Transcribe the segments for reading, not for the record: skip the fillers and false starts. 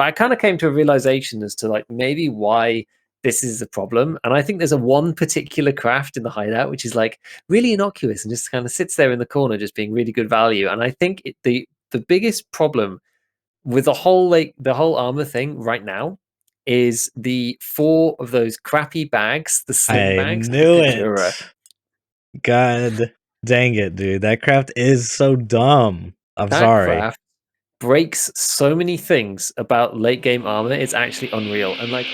But I kind of came to a realization as to like maybe why this is a problem. And I think there's a one particular craft in the hideout which is like really innocuous and just kind of sits there in the corner, just being really good value. And I think the biggest problem with the whole armor thing right now is the 4 of those crappy bags, the sling I bags, knew Kajura. it. God dang it, dude. That craft is so dumb. I'm That sorry. craft breaks so many things about late game armor. It's actually unreal. And like,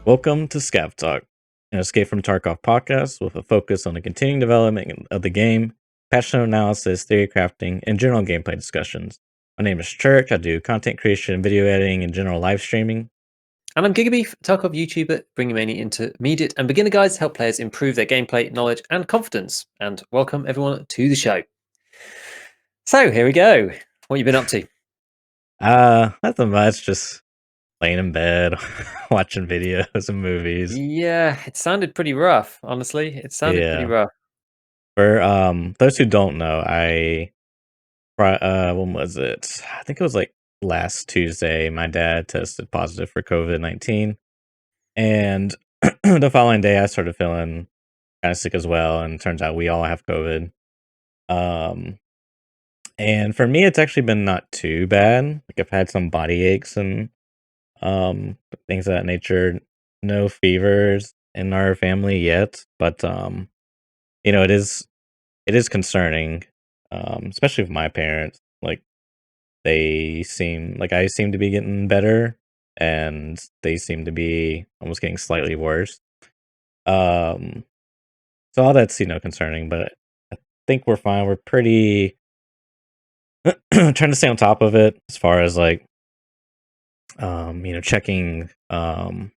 Welcome to ScavTalk, an Escape from Tarkov podcast with a focus on the continuing development of the game, passionate analysis, theory crafting, and general gameplay discussions. My name is Church. I do content creation, video editing, and general live streaming. and I'm GigaBeef, Tarkov YouTuber, bringing mainly intermediate and beginner guides to help players improve their gameplay, knowledge, and confidence. And welcome everyone to the show. So here we go. What you been up to? Nothing much, just laying in bed, watching videos and movies. Yeah, it sounded pretty rough, honestly. It sounded pretty Yeah. rough. For those who don't know, when was it? I think it was like last Tuesday. My dad tested positive for COVID-19, and the following day I started feeling kind of sick as well. And it turns out we all have COVID. Um, and for me, it's actually been not too bad. Like I've had some body aches and um things of that nature. No fevers in our family yet, but it is concerning, especially with my parents. Like I seem to be getting better, and they seem to be almost getting slightly worse. Um, so all that's concerning, but I think we're fine. We're pretty trying to stay on top of it as far as like checking oxygen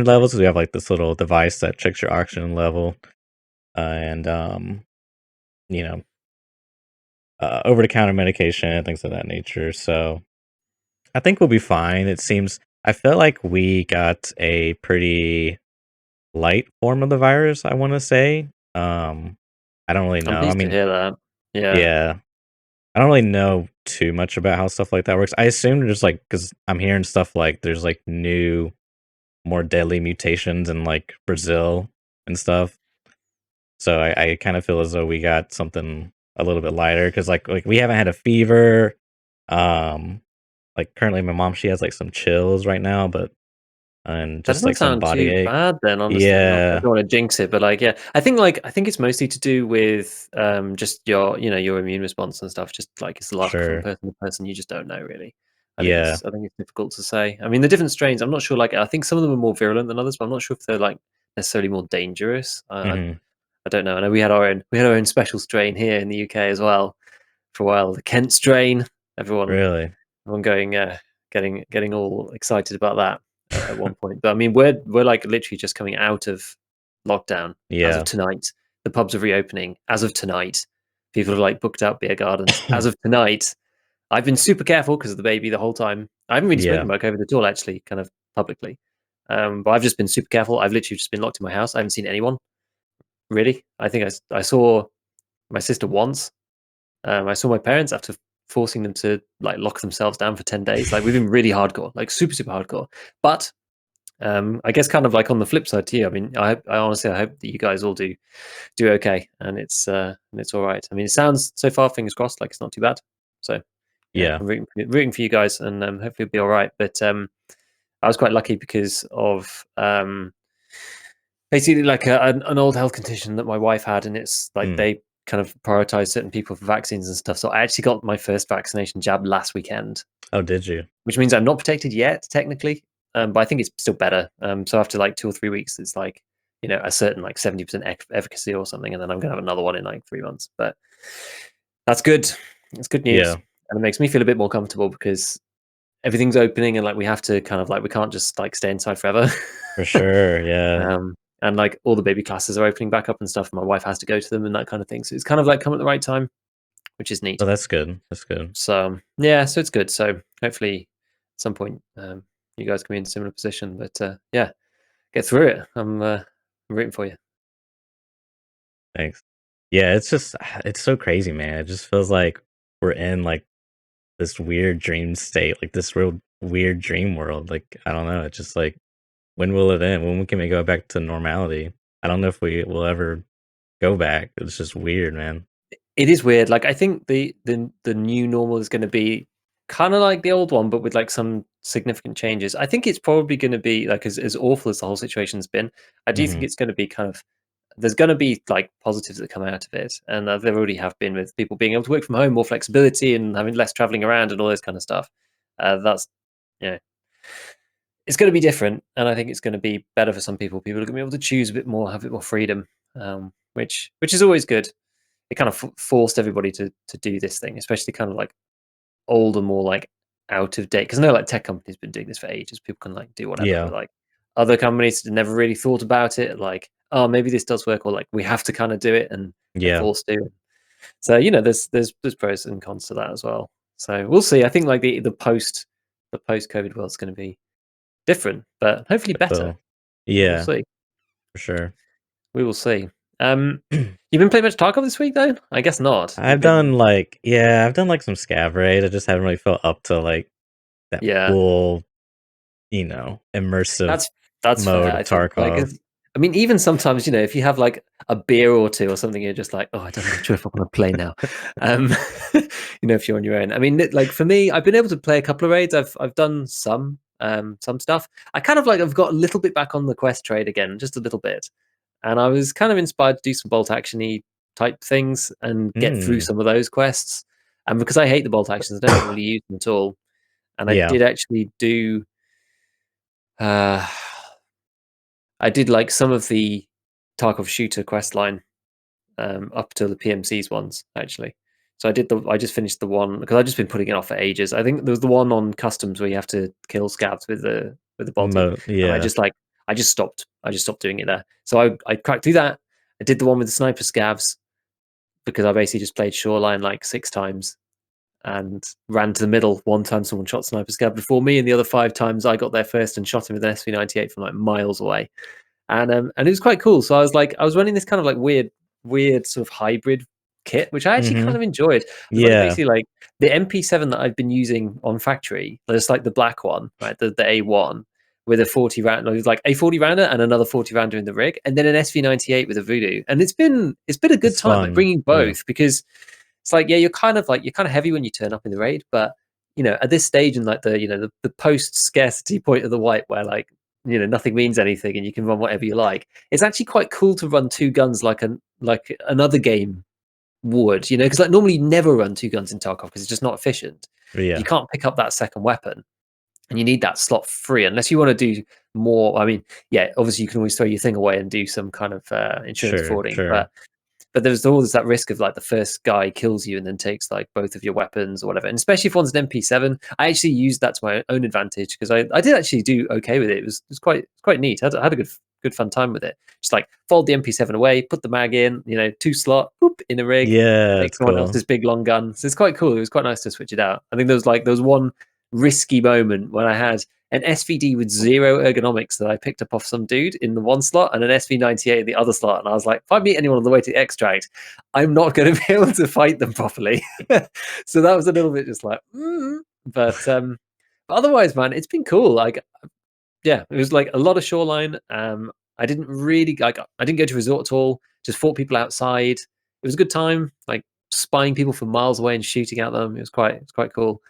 levels. 'Cause we have like this little device that checks your oxygen level, and you know over the counter medication, things of that nature. So I think we'll be fine. It seems I feel like we got a pretty light form of the virus, I want to say. I don't really I'm know. I pleased to mean, hear that. Yeah. yeah, I don't really know too much about how stuff like that works. I assume just like because I'm hearing stuff like there's like new, more deadly mutations in like Brazil and stuff. So I kind of feel as though we got something a little bit lighter because like we haven't had a fever. Um, like currently my mom she has like some chills right now, but and That just doesn't like some sound body too ache. bad then, honestly. Not I Yeah, don't want to jinx it, but like, yeah, I think it's mostly to do with just your immune response and stuff. Just like it's large from sure. person to person. You just don't know really. Yeah. I think it's difficult to say. I mean, the different strains. I'm not sure. Like, I think some of them are more virulent than others, but I'm not sure if they're like necessarily more dangerous. Hmm. I don't know. I know we had our own special strain here in the UK as well for a while. The Kent strain. Everyone Really. everyone going getting all excited about that at one point. But I mean, we're like literally just coming out of lockdown as of Yeah. tonight. The pubs are reopening as of tonight. People have like booked out beer gardens as of tonight. I've been super careful because of the baby the whole time. I haven't really spoken Yeah. about COVID at all, actually, kind of publicly. But I've just been super careful. I've literally just been locked in my house. I haven't seen anyone really. I think I saw my sister once. I saw my parents after forcing them to like lock themselves down for 10 days. Like we've been really hardcore, like super, super hardcore. But I guess kind of like on the flip side to you, I mean, I honestly I hope that you guys all do okay and it's all right. I mean, it sounds so far, fingers crossed, like it's not too bad. So yeah, Yeah. I'm rooting for you guys and hopefully it'll be all right. But I was quite lucky because of basically like an old health condition that my wife had, and it's like Mm. they kind of prioritize certain people for vaccines and stuff. So I actually got my first vaccination jab last weekend, Oh, did you? which means I'm not protected yet technically, but I think it's still better. So after like 2 or 3 weeks, it's like a certain like 70% efficacy or something, and then I'm gonna have another one in like 3 months. But that's good. It's good news, Yeah, and it makes me feel a bit more comfortable because everything's opening, and like we have to kind of like we can't just like stay inside forever. for sure. Yeah. And like all the baby classes are opening back up and stuff. My wife has to go to them and that kind of thing. So it's kind of like come at the right time, which is neat. Oh, that's good. That's good. So yeah, so it's good. So hopefully at some point you guys can be in a similar position. But yeah, get through it. I'm rooting for you. Thanks. Yeah, it's just it's so crazy, man. It just feels like we're in like this weird dream state, like this real weird dream world. Like I don't know. It's just like when will it end? When can we go back to normality? I don't know if we will ever go back. It's just weird, man. It is weird. Like I think the new normal is going to be kind of like the old one, but with like some significant changes. I think it's probably going to be like as awful as the whole situation's been. I do think Hmm. it's going to be kind of there's going to be like positives that come out of it, and there already have been with people being able to work from home, more flexibility, and having less traveling around and all this kind of stuff. That's yeah, it's going to be different, and I think it's going to be better for some people. People are going to be able to choose a bit more, have a bit more freedom, which is always good. It kind of forced everybody to do this thing, especially kind of like older, more like out of date. Because I know like tech companies been doing this for ages. People can like do whatever, Yeah, but like other companies never really thought about it. Like, oh, maybe this does work, or like we have to kind of do it, and they're yeah, forced to. So there's pros and cons to that as well. So we'll see. I think like the post COVID world's going to be different, but hopefully it better. will. But we'll Yeah, see. for sure. We will see. Um, you've been playing much Tarkov this week, though? I guess not. You've I've done been, like yeah, I've done like some scav raid. I just haven't really felt up to like that yeah. full, immersive That's that's mode fair. of I think like Tarkov. I mean, even sometimes if you have like a beer or two or something, you're just like, oh, I don't know sure if I want to play now. Um, if you're on your own. I mean, like for me, I've been able to play a couple of raids. I've done some stuff. I kind of like I've got a little bit back on the quest trade again, just a little bit, and I was kind of inspired to do some bolt actiony type things and get through Mm, some of those quests. And because I hate the bolt actions, I don't really use them at all. And I yeah, did actually do. Uh, I did like some of the Tarkov shooter quest line up to the PMC's ones actually. So I just finished the one because I've just been putting it off for ages. I think there was the one on customs where you have to kill scabs with the bolty, and yeah, I just stopped doing it there. So I cracked through that. I did the one with the sniper scavs because I basically just played shoreline like 6 times and ran to the middle. One time someone shot sniper scav before me, and the other 5 times I got there first and shot him with an SV-98 from like miles away, and it was quite cool. So I was running this kind of like weird sort of hybrid kit, which I actually kind mhm, of enjoyed. I was running yeah, basically like the MP7 that I've been using on factory, just like the black one, right, the A1 with a 40 round, like a 40 rounder and another 40 rounder in the rig, and then an SV-98 with a Voodoo, and it's been a good it's time, like fun, bringing yeah, both because it's like yeah, you're kind of heavy when you turn up in the raid, but at this stage in like the post scarcity point of the wipe where like nothing means anything and you can run whatever you like. It's actually quite cool to run two guns like another game would, because like normally you never run two guns in Tarkov because it's just not efficient. You yeah, can't pick up that second weapon and you need that slot free unless you want to do more. I mean, yeah, obviously you can always throw your thing away and do some kind of insurance sure, forwarding, sure, but there's always that risk of like the first guy kills you and then takes like both of your weapons or whatever. And especially if one's an MP7, I actually used that to my own advantage because I did actually do okay with it. It was quite neat. I had a good fun time with it. Just like fold the MP7 away, put the mag in, 2 slot, boop, in a rig, yeah, take it's someone cool. else's big long gun. So it's quite cool. It was quite nice to switch it out. I think there was one risky moment when I had an SVD with zero ergonomics that I picked up off some dude in the one slot and an SV-98 in the other slot. And I was like, if I meet anyone on the way to the extract, I'm not going to be able to fight them properly. So that was a little bit just like, but otherwise, man, it's been cool. Like, yeah, it was like a lot of shoreline. I didn't really like. I didn't go to resort at all. Just fought people outside. It was a good time. Like spying people from miles away and shooting at them. It was quite cool.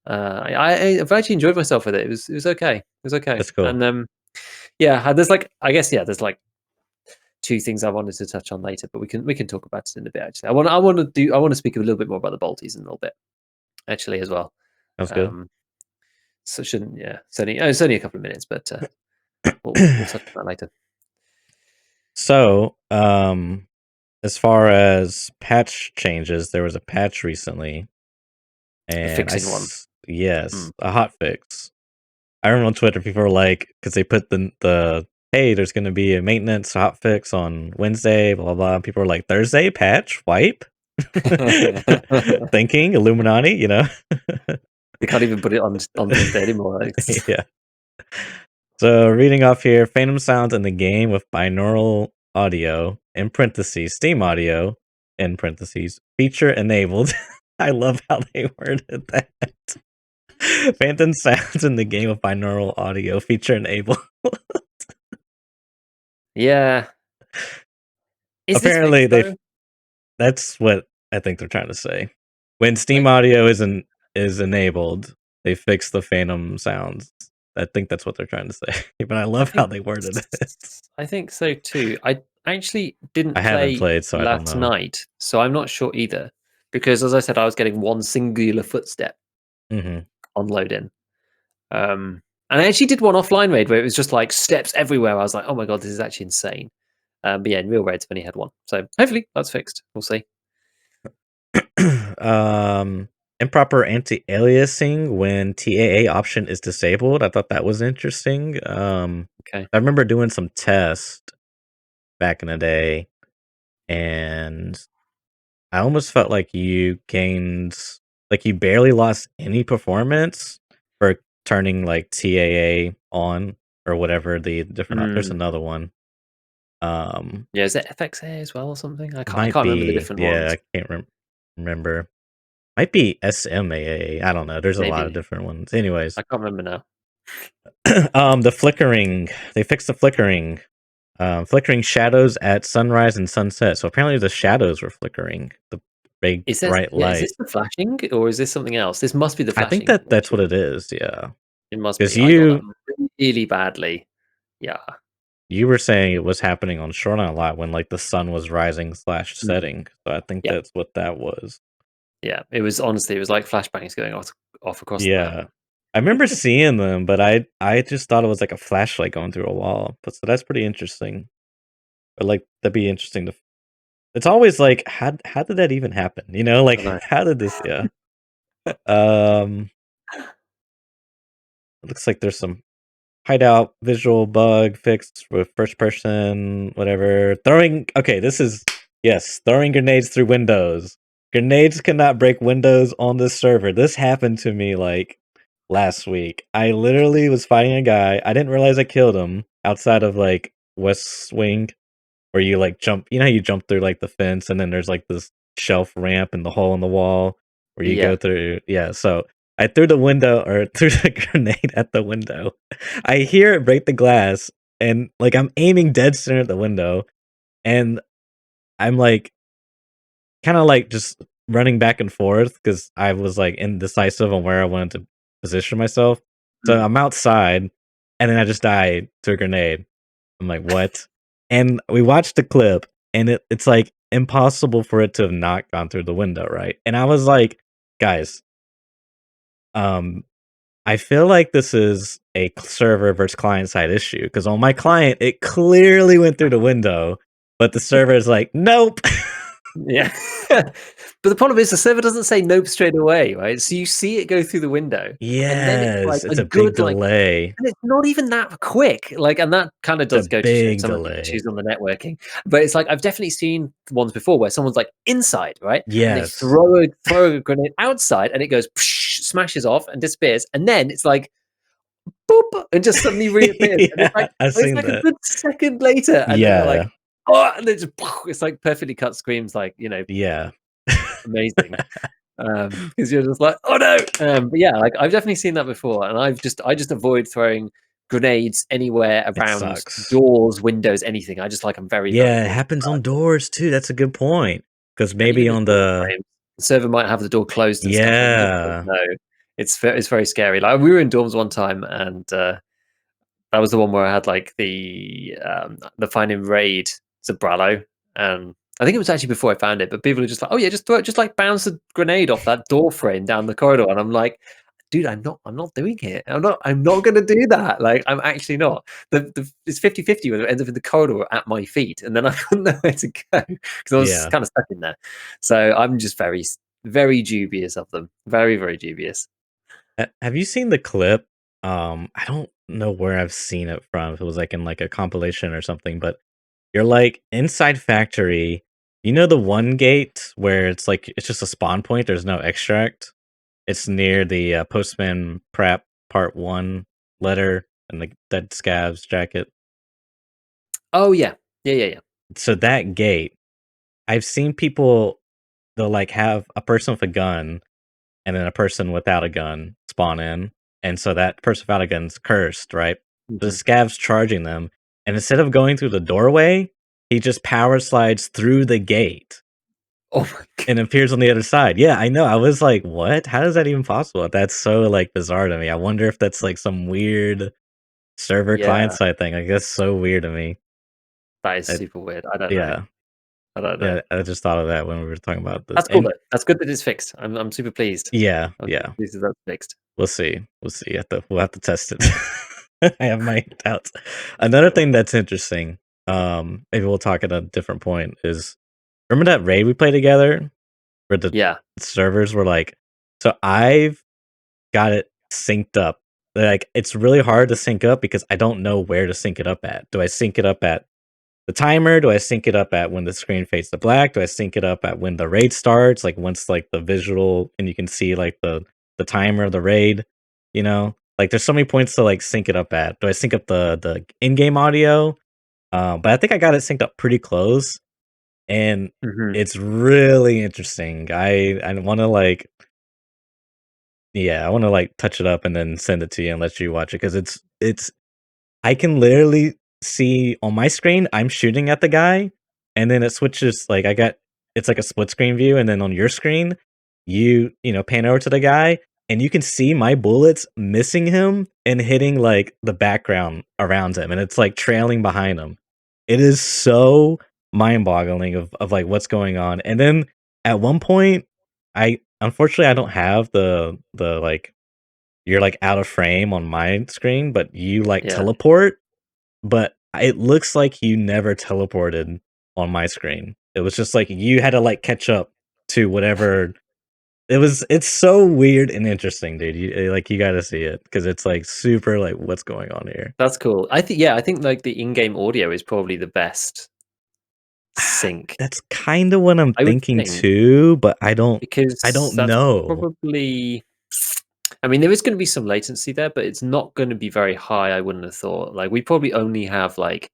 I've actually enjoyed myself with it. It was okay. It was okay. That's cool. And yeah, there's like I guess yeah, there's like two things I wanted to touch on later, but we can talk about it in a bit. Actually, I want to speak a little bit more about the bolties in a little bit actually as well. Sounds good. Um, so it shouldn't yeah, it's only a couple of minutes, but we'll touch on that later. So, as far as patch changes, there was a patch recently, A and fixing one. yes, Mm. a hot fix. I remember on Twitter, people were like, because they put the hey, there's going to be a maintenance hot fix on Wednesday, blah blah blah. People were like, Thursday patch wipe, thinking Illuminati, They can't even put it on Thursday anymore. yeah. So reading off here, Phantom sounds in the game with binaural audio in parentheses Steam audio in parentheses, feature enabled. I love how they worded that. Phantom sounds in the game of binaural audio feature enabled. Yeah. Is this Apparently, fixed they though? that's what I think they're trying to say. When Steam Like, Audio is enabled, they fix the phantom sounds. I think that's what they're trying to say. But I I love how think they worded it. I think so too. I actually didn't I haven't play played, so I don't last know. night, so I'm not sure either. Because as I said, I was getting one singular footstep Mhm. on load in. And I actually did one offline raid where it was just like steps everywhere. I was like, oh my god, this is actually insane. But yeah, in real raids, I've only had one. So hopefully that's fixed. We'll see. um, Improper anti-aliasing when TAA option is disabled. I thought that was interesting. Okay. I remember doing some tests back in the day, and I almost felt like you barely lost any performance for turning like TAA on or whatever the different. There's Mm. another one. Um, Yeah, is it FXA as well or something? it I might can't remember the be, different yeah, ones. I can't remember. Might be SMAA. I don't know. There's a lot of Maybe. different ones. Anyways, I can't remember now. the flickering. They fixed the flickering. Flickering shadows at sunrise and sunset. So apparently the shadows were flickering. The big bright Is this light. the flashing or is this something else? This must be the I think flashing, that that's what actually. it is. Yeah, It must because be. I got that really badly. Yeah. you were saying it was happening on Shoreline a lot when like the sun was rising slash Mhm. setting. So I think Yeah. that's what that was. Yeah. It was honestly, it was like flashbangs going off across the map. Yeah. I remember seeing them, but I just thought it was like a flashlight going through a wall. But so that's pretty interesting. But like that'd be interesting to. It's always like how did that even happen? You know, like I know. how did this? Yeah. Um. It looks like there's some Hideout Visual Bug Fix with first person, whatever. Throwing. Okay, this is yes. Throwing grenades through windows. Grenades cannot break windows on this server. This happened to me like last week. I literally was fighting a guy. I didn't realize I killed him outside of like West Wing, where you like jump. You know how you jump through like the fence, and then there's like this shelf ramp and the hole in the wall where you go Yeah. through. Yeah, so I threw the window or threw the grenade at the window. I hear it break the glass, and like I'm aiming dead center at the window, and I'm like kind of like just running back and forth because I was like indecisive on where I wanted to position myself. So Mm. I'm outside, and then I just died to a grenade. I'm like, what? And we watched the clip, and it's like impossible for it to have not gone through the window, right? And I was like, guys, um, I feel like this is a server versus client side issue because on my client, it clearly went through the window, but the server is like, nope. Yeah. But the problem is the server doesn't say nope straight away, right? So you see it go through the window, and then it's like Yes, a it's a big good, like, delay. and it's not even that quick. Like, and that kind of It's a does go to show big some of the delay. issues on the networking. But it's like I've definitely seen ones before where someone's like inside, right? And they Yes. throw a grenade outside and it goes smashes off and disappears. And then it's like boop and just suddenly reappears. And Yeah, I've it's seen like a that. good second later. And then they're like, Yeah, oh, and it's it's like perfectly cut screams, like, yeah. amazing. Because you're just like, oh no. But yeah, like I've definitely seen that before, and I just avoid throwing grenades anywhere It around sucks. doors, windows, anything. I just like I'm very, very Yeah, it cautious happens about on it. doors too, that's a good point. Because And maybe even on door the frames. The server might have the door closed and stuff, and you just don't yeah. know. It's very scary. Like we were in dorms one time, and that was the one where I had like the finding raid Zabralo, and I think it was actually before I found it. But people are just like, "Oh yeah, just throw it, just like bounce a grenade off that door frame down the corridor," and I'm like, "Dude, I'm not doing it. I'm not going to do that. Like, I'm actually not. It's 50-50 whether it ends up in the corridor or at my feet, and then I wouldn't know where to go because I was Yeah. kind of stuck in there. So I'm just very dubious of them. Very, very dubious. Have you seen the clip? I don't know where I've seen it from, if it was, like, in, like, a compilation or something, but you're, like, inside factory. You know the one gate where it's, like, it's just a spawn point, there's no extract? It's near the, Postman Prep Part 1 letter and the dead scavs jacket. Oh yeah, yeah, yeah, yeah. So that gate, I've seen people, they'll like have a person with a gun and then a person without a gun spawn in, and so that person without a gun's cursed, right? The Mhm. scav's charging them, and instead of going through the doorway, he just power slides through the gate Oh my god. and appears on the other side. Yeah, I know. I was like, "What? How is that even possible?" That's so like bizarre to me. I wonder if that's like some weird server client Yeah, side thing. Like that's so weird to me. that is I, super weird. I don't know. yeah, I don't know. yeah. I just thought of that when we were talking about this, That's cool and though. That's good that it's fixed. I'm super pleased. yeah, I'm super yeah. pleased that that's fixed. We'll see. We'll see. We'll have to test it. I have my doubts. Another Cool. thing that's interesting, maybe we'll talk at a different point, is remember that raid we played together where the Yeah. servers were like, so I've got it synced up. Like it's really hard to sync up because I don't know where to sync it up at. Do I sync it up at the timer? Do I sync it up at when the screen fades to black? Do I sync it up at when the raid starts? Like once like the visual and you can see like the timer of the raid, you know? Like there's so many points to like sync it up at. Do I sync up the in-game audio? But I think I got it synced up pretty close and Mhm. it's really interesting. I want to like yeah, I want to like touch it up and then send it to you and let you watch it cuz it's I can literally see on my screen, I'm shooting at the guy, and then it switches like it's like a split screen view, and then on your screen, pan over to the guy, and you can see my bullets missing him and hitting like the background around him, and it's like trailing behind him. It is so mind-boggling of like what's going on. And then at one point, I unfortunately I don't have the like you're, like, out of frame on my screen, but you, like, Yeah. teleport, but it looks like you never teleported on my screen. It was just, like, you had to, like, catch up to whatever it's so weird and interesting, dude. You gotta see it because it's, like, super, like, "What's going on here?" That's cool. I think, like, the in-game audio is probably the best sync. That's kinda what I'm I would thinking think, too, but I because don't that's know. probably I mean, there is gonna be some latency there, but it's not gonna be very high, I wouldn't have thought. Like, we probably only have, like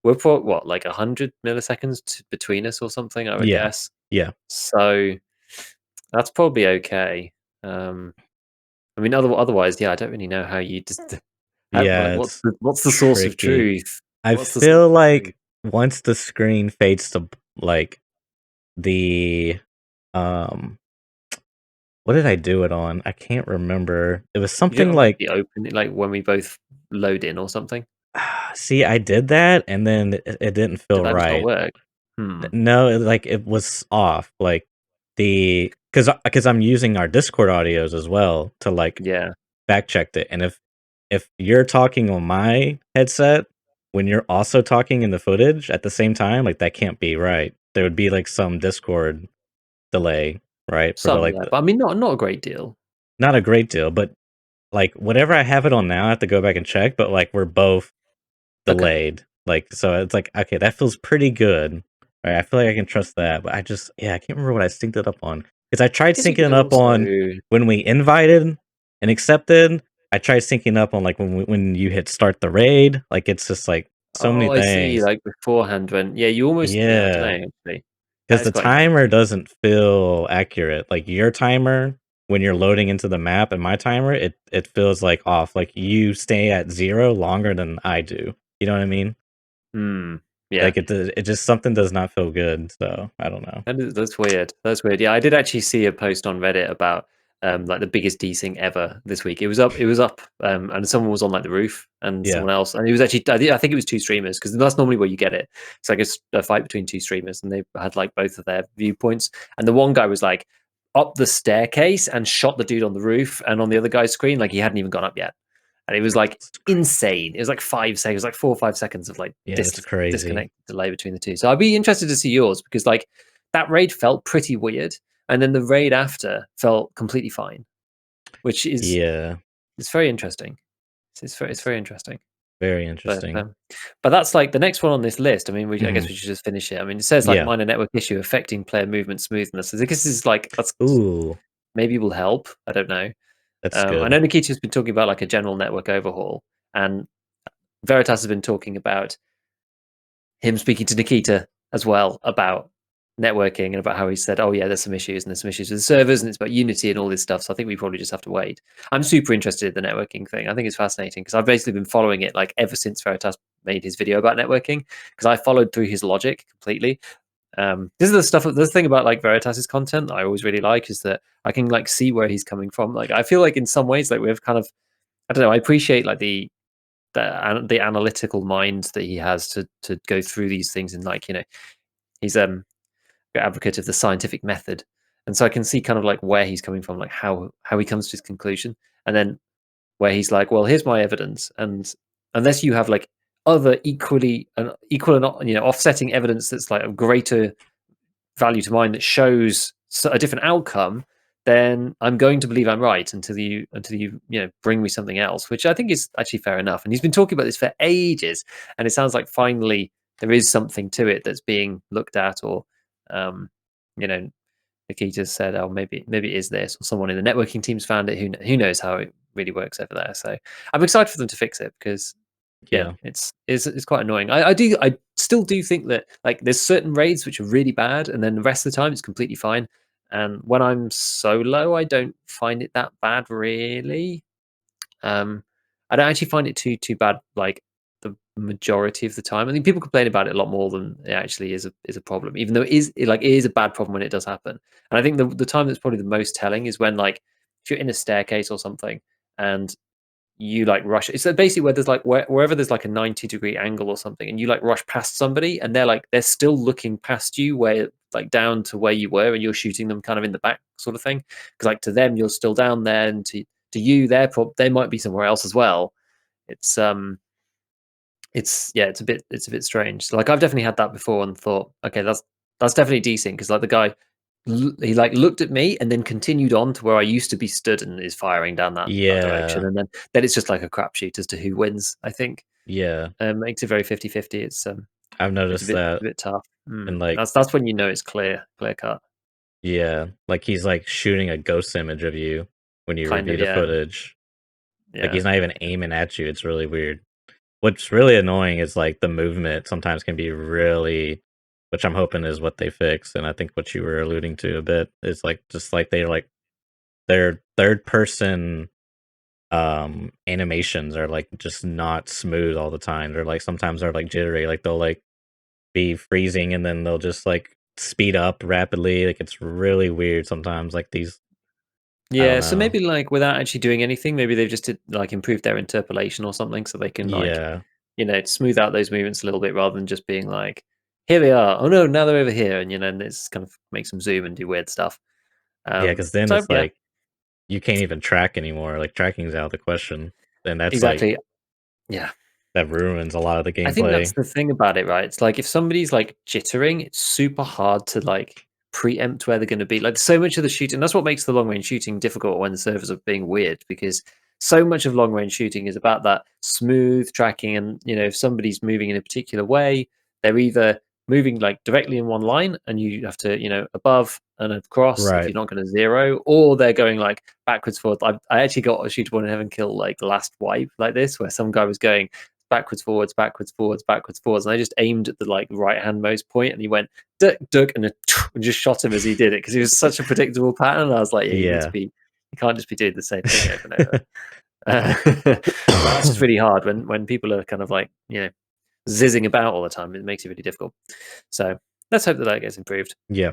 we're what, like, 100 milliseconds between us or something, I would Yeah. guess. Yeah. So, that's probably okay. Um, I mean, otherwise, yeah, I don't really know how you just how like, Yeah, it's what's the source of tricky. truth? I What's the source feel of truth? like once the screen fades to, like, the, um what did I do it on? I can't remember. It was You do it something on, like, like the open like, when we both load in or something? see, I did that, and then it didn't Did feel that just not right. work? Hmm. No, it was off, like, because I'm using our Discord audios as well to, like, Yeah. fact checked it, and if you're talking on my headset when you're also talking in the footage at the same time, like, that can't be right. There would be, like, some Discord delay, right? For the, Some, like, yeah, the but I mean, not a great deal. not a great deal, but like, whatever I have it on now, I have to go back and check, but, like, we're both Okay. delayed. Like, so it's like, okay, that feels pretty good. Right? I feel like I can trust that, but I can't remember what I synced it up on. Because I tried Guess you syncing could it up also on when we invited and accepted. I tried syncing up on, like, when you hit start the raid. Like, it's just, like, so many oh, I see, things. like, beforehand when yeah, you almost yeah, I don't Yeah. know, actually. That 'Cause is the quite timer interesting. doesn't feel accurate. Like, your timer, when you're loading into the map and my timer, it feels, like, off. Like, you stay at 0 longer than I do. You know what I mean? Hmm. Yeah. Like, it just something does not feel good, so I don't know. That's weird. That's weird. Yeah, I did actually see a post on Reddit about like the biggest desync ever this week. It was up, and someone was on like the roof, and Yeah. someone else, and it was actually I think it was two streamers because that's normally where you get it. It's like a fight between two streamers, and they had like both of their viewpoints, and the one guy was like up the staircase and shot the dude on the roof, and on the other guy's screen, like he hadn't even gone up yet, and it was like It's cr insane. It was like 5 seconds, like 4 or 5 seconds of like yeah, it's crazy. disconnect delay between the two. So I'd be interested to see yours because like that raid felt pretty weird, and then the raid after felt completely fine, which is Yeah. it's very interesting. It's It's very interesting. very But interesting. but that's like the next one on this list. I mean, I guess Mhm. we should just finish it. I mean, it says like Yeah. minor network issue affecting player movement smoothness. I guess this is like that's Ooh, maybe will help. I don't know. that's I good. know Nikita's been talking about like a general network overhaul, and Veritas has been talking about him speaking to Nikita as well about networking and about how he said, oh yeah, there's some issues and there's some issues with the servers and it's about Unity and all this stuff. So I think we probably just have to wait. I'm super interested in the networking thing. I think it's fascinating because I've basically been following it like ever since Veritas made his video about networking, because I followed through his logic completely. This is the stuff. The thing about like Veritas's content that I always really like is that I can like see where he's coming from. Like I feel like in some ways, like we've kind of, I don't know, I appreciate like the analytical mind that he has to go through these things, and like, you know, he's advocate of the scientific method, and so I can see kind of like where he's coming from, like how he comes to his conclusion, and then where he's like, well, here's my evidence, and unless you have like other equal and, you know, offsetting evidence that's like of greater value to mine that shows a different outcome, then I'm going to believe I'm right until you know, bring me something else, which I think is actually fair enough. And he's been talking about this for ages, and it sounds like finally there is something to it that's being looked at, or you know, Nikita said, "Oh, maybe it is this," or someone in the networking team's found it. Who knows how it really works over there? So I'm excited for them to fix it, because yeah, Yeah. it's quite annoying. I still do think that like there's certain raids which are really bad, and then the rest of the time it's completely fine. And when I'm solo, I don't find it that bad really. Um, I don't actually find it too bad like the majority of the time. I think people complain about it a lot more than it actually is a problem, even though it is a bad problem when it does happen. And I think the time that's probably the most telling is when, like, if you're in a staircase or something and you like rush, it's basically where there's like wherever there's like a 90-degree angle or something, and you like rush past somebody and they're still looking past you, where like down to where you were, and you're shooting them kind of in the back sort of thing, because like to them you're still down there, and to you they might be somewhere else as well. It's yeah, it's a bit strange. So like I've definitely had that before and thought, okay, that's definitely decent, because like the guy, he like looked at me and then continued on to where I used to be stood and is firing down that direction, Yeah. and then it's just like a crapshoot as to who wins. I think Yeah. makes it very 50-50. I've It's noticed a that. bit tough. And like, That's when you know it's clear cut, yeah, like he's like shooting a ghost image of you when you kind review of. the Yeah, footage. Like yeah, he's not even aiming at you. It's really weird. What's really annoying is like the movement sometimes can be really, which I'm hoping is what they fix. And I think what you were alluding to a bit is like just like their third person animations are like just not smooth all the time. They're like sometimes they're like jittery, like they'll like be freezing and then they'll just like speed up rapidly. Like it's really weird sometimes. Like these, I don't yeah. So know. maybe like without actually doing anything, maybe they've just like improved their interpolation or something, so they can like, Yeah, you know, smooth out those movements a little bit, rather than just being like, here they are. Oh no, now they're over here, and you know, and it's kind of makes them zoom and do weird stuff. yeah. Because then So it's yeah, like you can't even track anymore. Like tracking's out of the question, and that's like exactly. Yeah. that ruins a lot of the I think that's gameplay. the thing about it, right? It's like if somebody's like jittering, it's super hard to like preempt where they're going to be. Like so much of the shooting, that's what makes the long range shooting difficult when the servers are being weird, because so much of long range shooting is about that smooth tracking. And you know, if somebody's moving in a particular way, they're either moving like directly in one line and you have to, you know, above and across if Right. you're not going to zero, or they're going like backwards forward. I actually got a shootable in heaven kill like last wipe like this, where some guy was going backwards, forwards, backwards, forwards, backwards, forwards. And I just aimed at the like right hand most point, and he went duck, duck, and just shot him as he did it, because it was such a predictable pattern. And I was like, yeah, Yeah. you can't just be doing the same thing over and over. But that's just really hard when people are kind of like, you know, zizzing about all the time. It makes it really difficult. So let's hope that that gets improved. Yeah.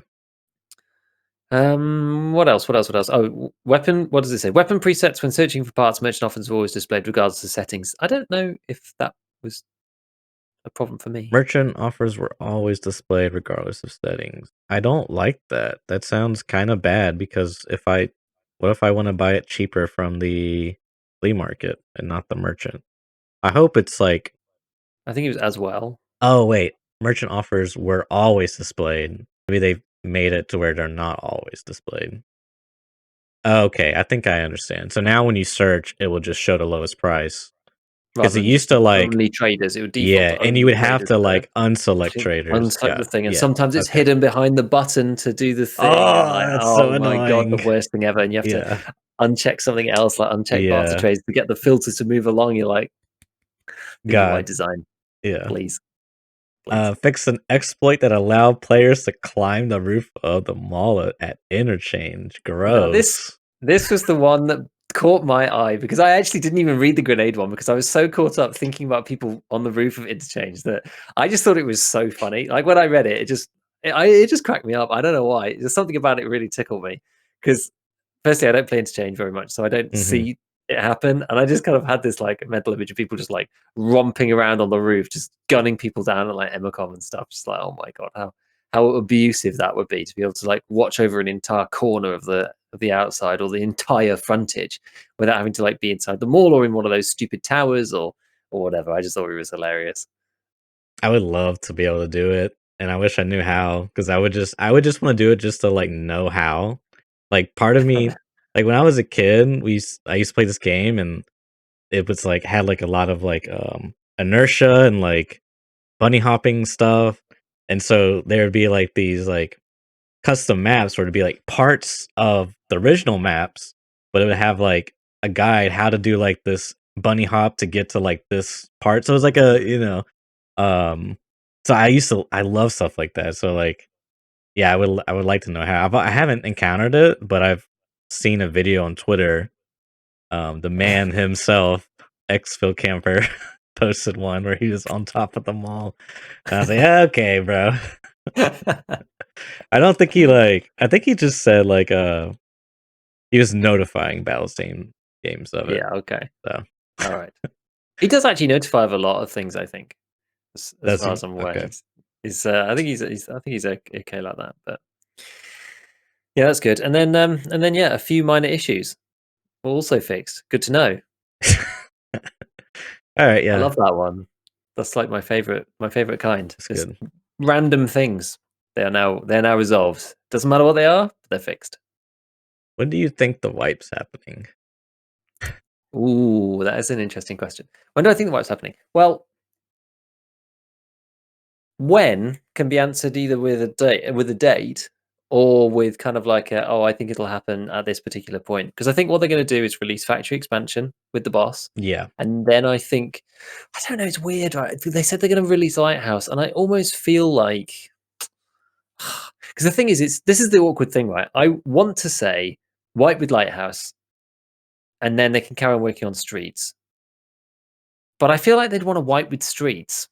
What else? What else? What else? Oh, weapon. What does it say? Weapon presets when searching for parts. Merchant offers are always displayed regardless of settings. I don't know if that was a problem for me. Merchant offers were always displayed regardless of settings. I don't like that. That sounds kind of bad because what if I want to buy it cheaper from the flea market and not the merchant? I hope it's like, I think it was as well. oh wait, merchant offers were always displayed. Maybe they've made it to where they're not always displayed. Okay, I think I understand. So now when you search, it will just show the lowest price. Because Rather it than used just to like, only traders, it would default yeah, to and you only would have traders to there. like unselect To traders. unselect the thing, and Yeah. sometimes it's Okay. hidden behind the button to do the thing, and Oh, like, that's so oh my god, the annoying. worst thing ever. And you have to Yeah. uncheck something else, like uncheck barter Yeah. trades to get the filter to move along. You're like, people by God. design, Yeah. please, please. Fix an exploit that allowed players to climb the roof of the mall at interchange. Now this Gross. this was the one that caught my eye because I actually didn't even read the grenade one because I was so caught up thinking about people on the roof of interchange that I just thought it was so funny. Like when I read it, it just cracked me up. I don't know why. There's something about it really tickled me because firstly, I don't play interchange very much, so I don't Mhm. see it happen. And I just kind of had this like mental image of people just like romping around on the roof, just gunning people down at like Emacom and stuff. Just like, oh my god, how abusive that would be to be able to like watch over an entire corner of the outside or the entire frontage without having to like be inside the mall or in one of those stupid towers or whatever. I just thought it was hilarious. I would love to be able to do it, and I wish I knew how, because I would just wanna do it just to, like, know how. Like, part of me like, when I was a kid, I used to play this game, and it was, like had, like, a lot of, like, inertia and, like, bunny hopping stuff, and so there would be, like, these, like, custom maps where it'd be, like, parts of the original maps, but it would have, like, a guide how to do, like, this bunny hop to get to, like, this part, so it was like a um, so I love stuff like that, so, like, yeah, I would like to know how. I haven't encountered it, but I've seen a video on Twitter, the man himself, ex Phil Camper, posted one where he was on top of the mall, and I was like, "Okay, bro." I don't think I think he just said, like, he was notifying Battlestein games of it, Yeah, okay. so All right. He does actually notify of a lot of things, I think. As does far he? as I'm aware, Okay. he's I think he's I think he's okay like that. But yeah, that's good. And then yeah, a few minor issues were also fixed. Good to know. Alright, I yeah, love that one. That's like my favorite kind. that's Just good. random things. They're now resolved. Doesn't matter what they are, but they're fixed. When do you think the wipe's happening? Ooh, that is an interesting question. When do I think the wipes happening? Well, when can be answered either with a date or with kind of like oh, I think it'll happen at this particular point, because I think what they're going to do is release factory expansion with the boss, Yeah. and then I think I don't know, it's weird, right? They said they're going to release Lighthouse, and I almost feel like because the thing is, it's this is the awkward thing, right? I want to say wipe with Lighthouse and then they can carry on working on Streets, but I feel like they'd want to wipe with Streets.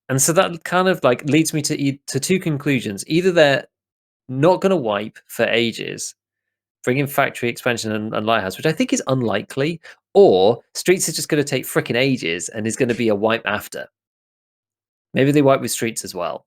And so that kind of like leads me to two conclusions. Either they're not going to wipe for ages, bring in factory expansion and Lighthouse, which I think is unlikely, or Streets is just going to take freaking ages and is going to be a wipe after. Maybe they wipe with Streets as well.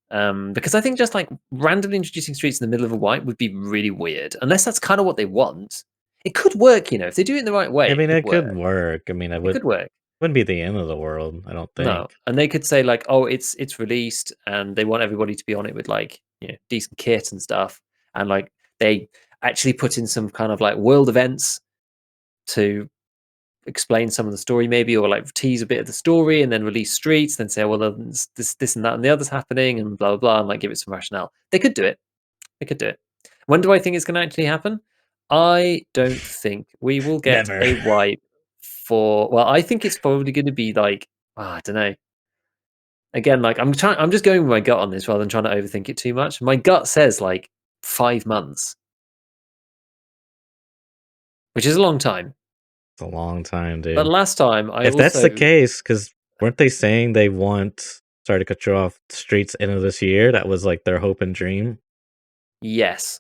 Because I think just like randomly introducing Streets in the middle of a wipe would be really weird, unless that's kind of what they want. It could work, if they do it in the right way, I it mean, could it could work. work. I mean, It could work. wouldn't be the end of the world, I don't No, think. and they could say like, "Oh, it's released," and they want everybody to be on it with like decent kit and stuff, and like they actually put in some kind of like world events to explain some of the story, maybe, or like tease a bit of the story, and then release Streets, then say, "Well, this and that and the other's happening," and blah blah blah, and like give it some rationale. They could do it. They could do it. When do I think it's going to actually happen? I don't think we will get Never. a wipe for. Well, I think it's probably going to be like I don't know. Again, like I'm just going with my gut on this rather than trying to overthink it too much. My gut says like 5 months, which is a long time. It's a long time, But dude. last time I If that's the also case, because 'cause weren't they saying they want sorry to cut you off, Streets end of this year? That was, like, their hope and dream? yes.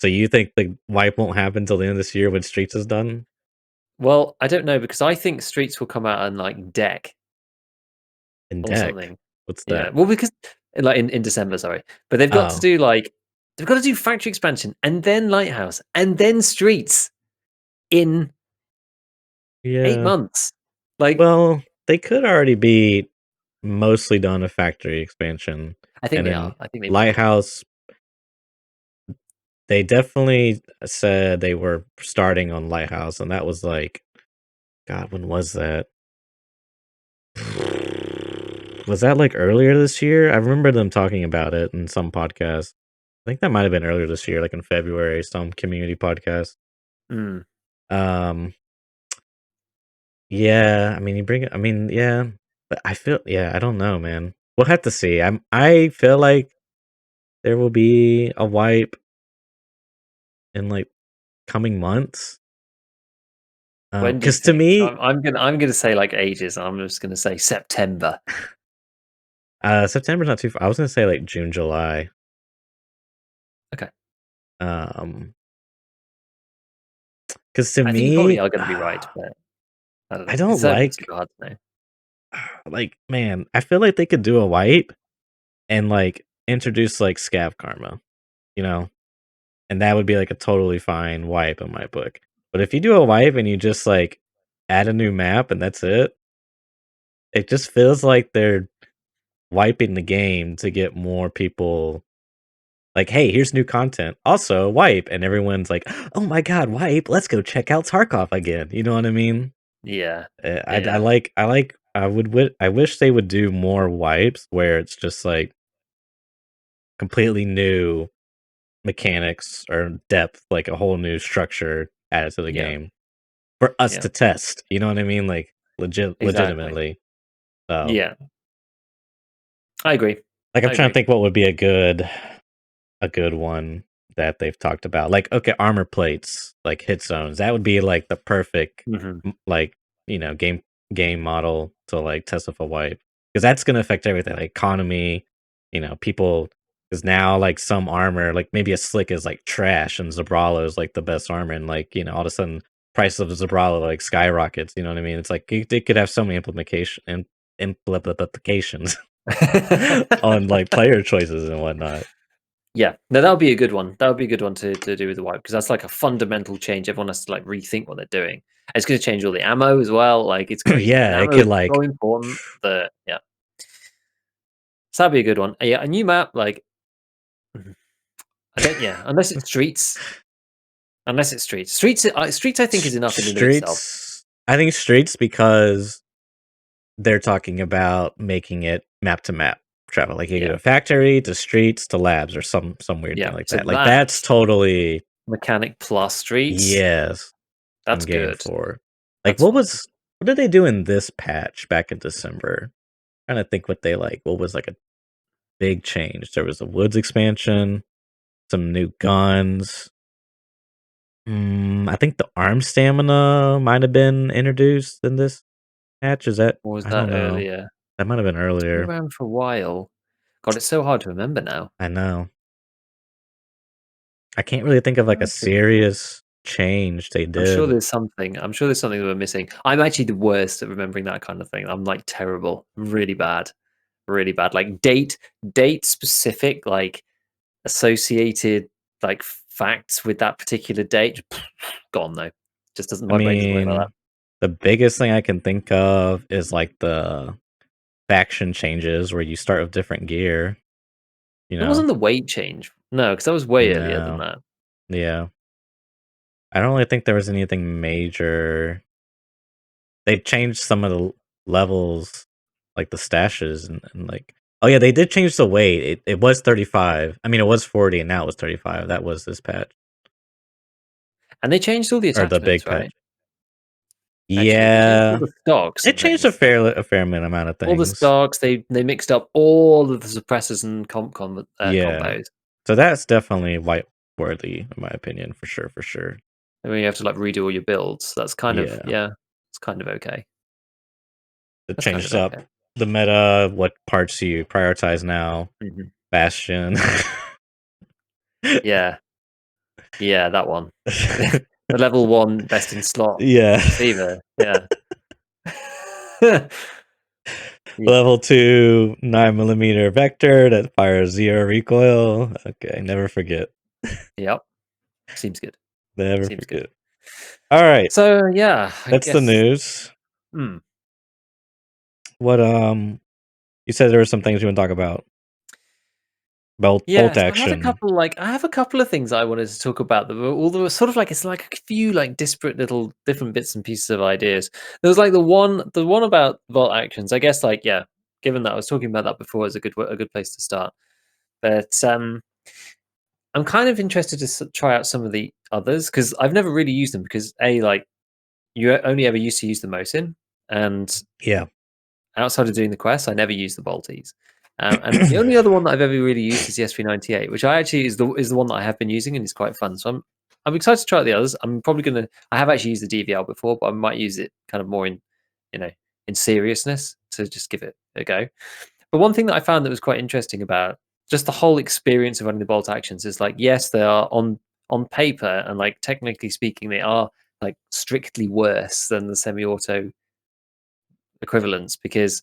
So you think the wipe won't happen till the end of this year when Streets is done? Well, I don't know because I think Streets will come out on like deck In or deck? something. What's Yeah. that? Well, because like in December, sorry. But Oh, they've got to do factory expansion and then Lighthouse and then Streets in eight yeah. months. Like Well, they could already be mostly done a factory expansion, I think and they are. then I think they will be. Lighthouse, they definitely said they were starting on Lighthouse, and that was, like God, when was that? Was that, like, earlier this year? I remember them talking about it in some podcast. I think that might have been earlier this year, like, in February, some community podcast. Mm. Um, yeah, I mean, yeah, but I feel yeah, I don't know, man. we'll have to see. I feel like there will be a wipe in, like, coming months. When do you Because to think? me, I'm gonna say like ages. I'm just gonna say September. September's not too far. I was gonna say, like, June, July. Okay, Um, Because to I think you probably me, are gonna be right, but I don't I know. It's don't certainly like super hard to know. like, man, I feel like they could do a wipe and, like, introduce, like, scav karma, you know? And that would be, like, a totally fine wipe in my book. But if you do a wipe and you just, like, add a new map and that's it just feels like they're wiping the game to get more people like, "Hey, here's new content. Also, wipe," and everyone's like, "Oh my god, wipe, let's go check out Tarkov again." You know what I mean? Yeah, I yeah, like I wish they would do more wipes where it's just, like, completely new mechanics or depth, like a whole new structure added to the yeah, game for us yeah. to test, you know what I mean? Like, Exactly. legitimately. So, Yeah, I agree. like, I'm I trying to agree. think what would be a good one that they've talked about. Like, okay, armor plates, like hit zones. That would be like the perfect Hmm. like, game model to like test with a wipe. Because that's gonna affect everything, like economy, people because now like some armor, like maybe a slick is like trash and Zabralo is like the best armor, and like, all of a sudden price of Zabralo like skyrockets, you know what I mean? It's like it could have so many implications on like player choices and whatnot. Yeah, no, that would be a good one. That would be a good one to do with the wipe because that's like a fundamental change. Everyone has to like rethink what they're doing. It's going to change all the ammo as well. Like it's crazy, and Yeah, it ammo could is so like important. That yeah, so that'd be a good one. Yeah, a new map. Like mhm. I don't. Yeah, unless it's streets. Unless it's streets. Streets. I think is enough in and of itself. I think streets because they're talking about making it map to map travel. Like you go Yeah, to factory to streets to labs or some weird thing yeah. like So that. Like that's that's totally mechanic plus streets. yes, I'm That's game good. for. Like That's fine. what did they do in this patch back in December? Trying to think what was like a big change. There was a woods expansion, some new guns. I think the arm stamina might have been introduced in this patch. Is that Or was I that don't know. earlier? That might have been It's been earlier. around for a while. God, it's so hard to remember now. I know. I can't really think of like a That's good. serious change they I'm sure did. there's something. I'm sure there's something that we're missing. I'm actually the worst at remembering that kind of thing. I'm like terrible, really bad, really bad. Like date specific, like associated, like facts with that particular date. Gone though. Just doesn't. I My brain doesn't work like that. mean, the biggest thing I can think of is like the faction changes where you start with different gear, you It know? wasn't the weight change. No, because that was way earlier than No. that. Yeah. I don't really think there was anything major. They changed some of the levels, like the stashes and like oh yeah, they did change the weight. It was 35. I mean, it was 40 and now it was 35. That was this patch And they changed all the or the big attachments, right? patch. Actually, they changed all Yeah. the stocks It and changed a things. fair amount of All the things. stocks, they mixed up all of the suppressors and Yeah. combos. So that's definitely wipe worthy in my opinion, for sure, for sure. I mean, you have to like redo all your builds. That's kind of Yeah. yeah, it's kind of okay. It That's kind of changed okay. up the meta, what parts you prioritize now. Mhm. Bastion. Yeah, yeah, that one. The level 1 best in slot Yeah. receiver, yeah. Yeah, Level 2 9 millimeter vector that fires 0 recoil. Okay, never forget. yep, seems good, Never seems good. forget. Alright, So, yeah, I that's the guess news. hmm. What, you said there were some things you wanna talk about. Bolt Yeah, so action. I have a couple of things I wanted to talk about that were all there were sort of like it's like a few like disparate little different bits and pieces of ideas. There was like the one about vault actions. I guess like yeah, given that I was talking about that before, is a good place to start. But I'm kind of interested to try out some of the others because I've never really used them because a like you only ever used to use the Mosin, and Yeah. outside of doing the quest, I never used the Bolties. And the only other one that I've ever really used is the SV98, which I actually is the one that I have been using, and it's quite fun. So I'm excited to try out the others. I'm probably gonna. I have actually used the DVL before, but I might use it kind of more in, you know, in seriousness to just give it a go. But one thing that I found that was quite interesting about just the whole experience of running the bolt actions is like, yes, they are on paper and like technically speaking, they are like strictly worse than the semi-auto equivalents because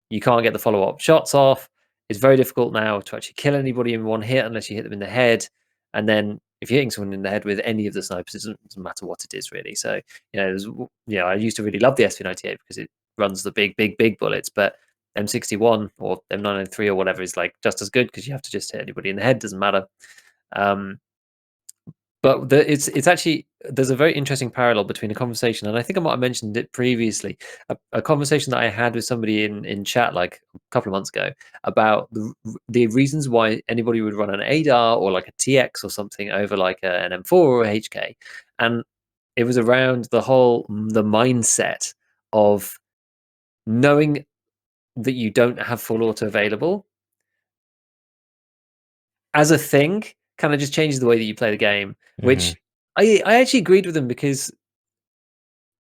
you can't get the follow-up shots off. It's very difficult now to actually kill anybody in one hit unless you hit them in the head. And then if you're hitting someone in the head with any of the snipers, it doesn't matter what it is really. So I used to really love the SV98 because it runs the big bullets, but M61 or M903 or whatever is like just as good because you have to just hit anybody in the head. Doesn't matter. Um, but it's actually there's a very interesting parallel between a conversation, and I think I might have mentioned it previously, a conversation that I had with somebody in chat like a couple of months ago about the reasons why anybody would run an ADAR or like a TX or something over like an M4 or a HK, and it was around the mindset of knowing that you don't have full auto available as a thing kind of just changes the way that you play the game, Mhm. which I actually agreed with them because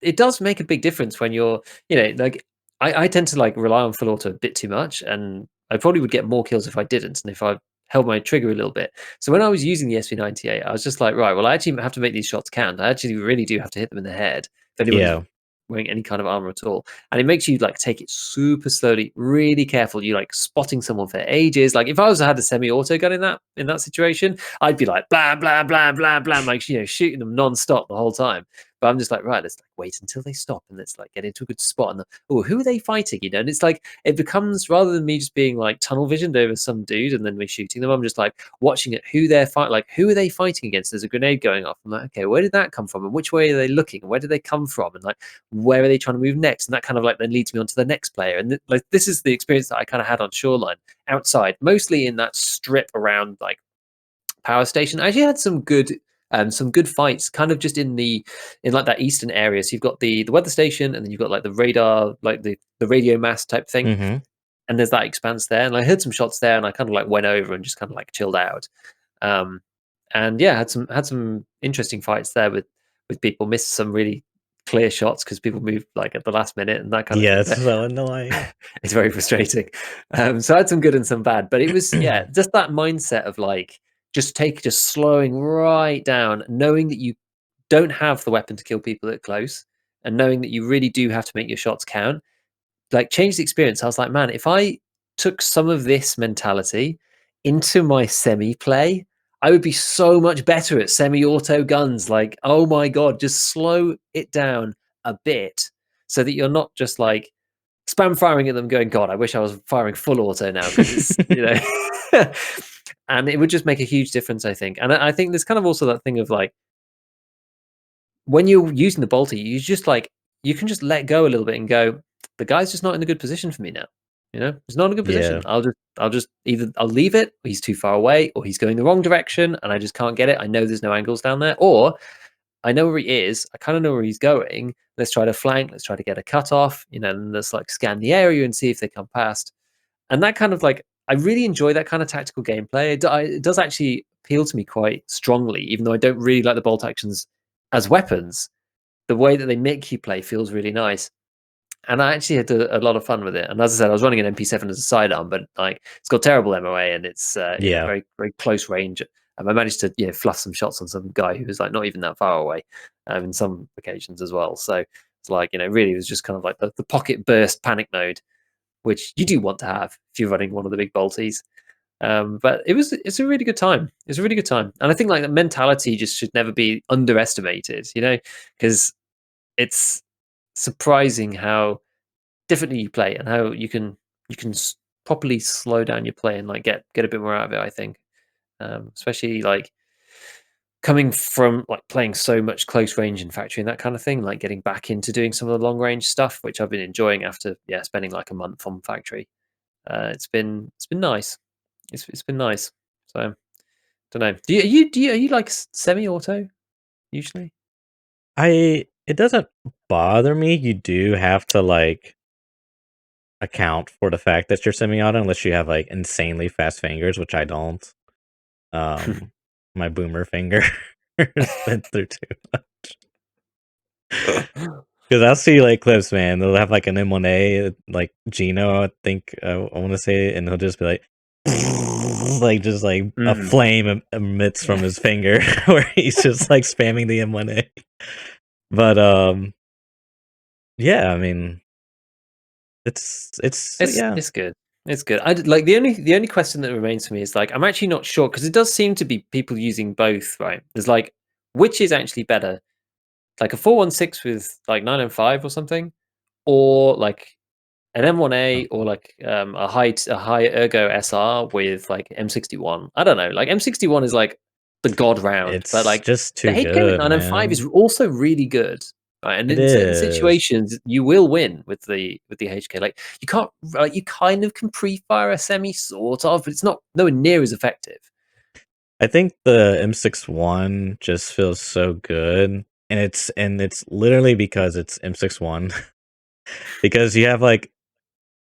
it does make a big difference when you're, like I tend to like rely on full auto a bit too much, and I probably would get more kills if I didn't, and if I held my trigger a little bit. So when I was using the SV98, I was just like, right, well, I actually have to make these shots count. I actually really do have to hit them in the head if anybody's Yeah. wearing any kind of armor at all. And it makes you like take it super slowly, really careful. You like spotting someone for ages. Like if I was had a semi-auto gun in that situation, I'd be like blah blah blah blah blah, like shooting them non-stop the whole time. But I'm just like, right, let's like wait until they stop and let's like get into a good spot. And oh, who are they fighting? And it's like it becomes rather than me just being like tunnel visioned over some dude and then we're shooting them. I'm just like watching it, who they're fighting, like who are they fighting against? There's a grenade going off. I'm like, okay, where did that come from? And which way are they looking? And where did they come from? And like, where are they trying to move next? And that kind of like then leads me on to the next player. And like this is the experience that I kind of had on Shoreline outside, mostly in that strip around like power station. I actually had some good fights kind of just in like that eastern area. So you've got the weather station and then you've got like the radar, like the radio mast type thing. Mhm. And there's that expanse there. And I heard some shots there and I kind of like went over and just kind of like chilled out. Um and yeah, had some interesting fights there with people, missed some really clear shots because people moved like at the last minute and that kind of Yeah, thing. it's But so annoying. it's very frustrating. So I had some good and some bad, but it was yeah, just that mindset of like just slowing right down, knowing that you don't have the weapon to kill people at close, and knowing that you really do have to make your shots count. Like changed the experience. I was like, man, if I took some of this mentality into my semi play, I would be so much better at semi-auto guns. Like, oh my god, just slow it down a bit so that you're not just like spam firing at them going, God, I wish I was firing full auto now because and it would just make a huge difference, I think. And I think there's kind of also that thing of like, when you're using the bolty, you can just let go a little bit and go, the guy's just not in a good position for me now. He's not in a good position. Yeah. I'll just either I'll leave it, or he's too far away, or he's going the wrong direction and I just can't get it. I know there's no angles down there, or I know where he is. I kind of know where he's going. Let's try to flank. Let's try to get a cut off. And let's like scan the area and see if they come past. And that kind of like, I really enjoy that kind of tactical gameplay. It does actually appeal to me quite strongly, even though I don't really like the bolt actions as weapons. The way that they make you play feels really nice. And I actually had a lot of fun with it. And as I said, I was running an MP7 as a sidearm, but like it's got terrible MOA and it's Yeah. very very close range. I managed to fluff some shots on some guy who was like not even that far away, in some occasions as well. So it's like really it was just kind of like the pocket burst panic mode, which you do want to have if you're running one of the big bolties. But it's a really good time. It's a really good time, and I think like the mentality just should never be underestimated. Because it's surprising how differently you play and how you can properly slow down your play and like get a bit more out of it. I think, especially like coming from like playing so much close range and factory and that kind of thing, like getting back into doing some of the long range stuff, which I've been enjoying after spending like a month on factory. It's been nice. It's been nice. So don't know. Are you like semi auto usually? It doesn't bother me. You do have to, like account for the fact that you're semi-auto unless you have like insanely fast fingers, which I don't. My boomer finger went through too much. Because I'll see like clips, man. They'll have like an M1A, like Gino, I think I want to say, and he'll just be like, just like a Mm. flame emits from his finger, where he's just like spamming the M1A. But yeah, I mean, it's yeah, It's good. It's good. Like the only question that remains for me is like I'm actually not sure because it does seem to be people using both, right? There's like which is actually better, like a 416 with like 905 or something, or like an M1A or like a high ergo SR with like M61. I don't know. Like M61 is like the god round, but it's like just the too HK with good, 905 man. is also really good. Right? And It in certain is. situations, you will win with the HK. Like you can't, like you kind of can pre-fire a semi, sort of, but it's not nowhere near as effective. I think the M61 just feels so good, and it's literally because it's M61 because you have like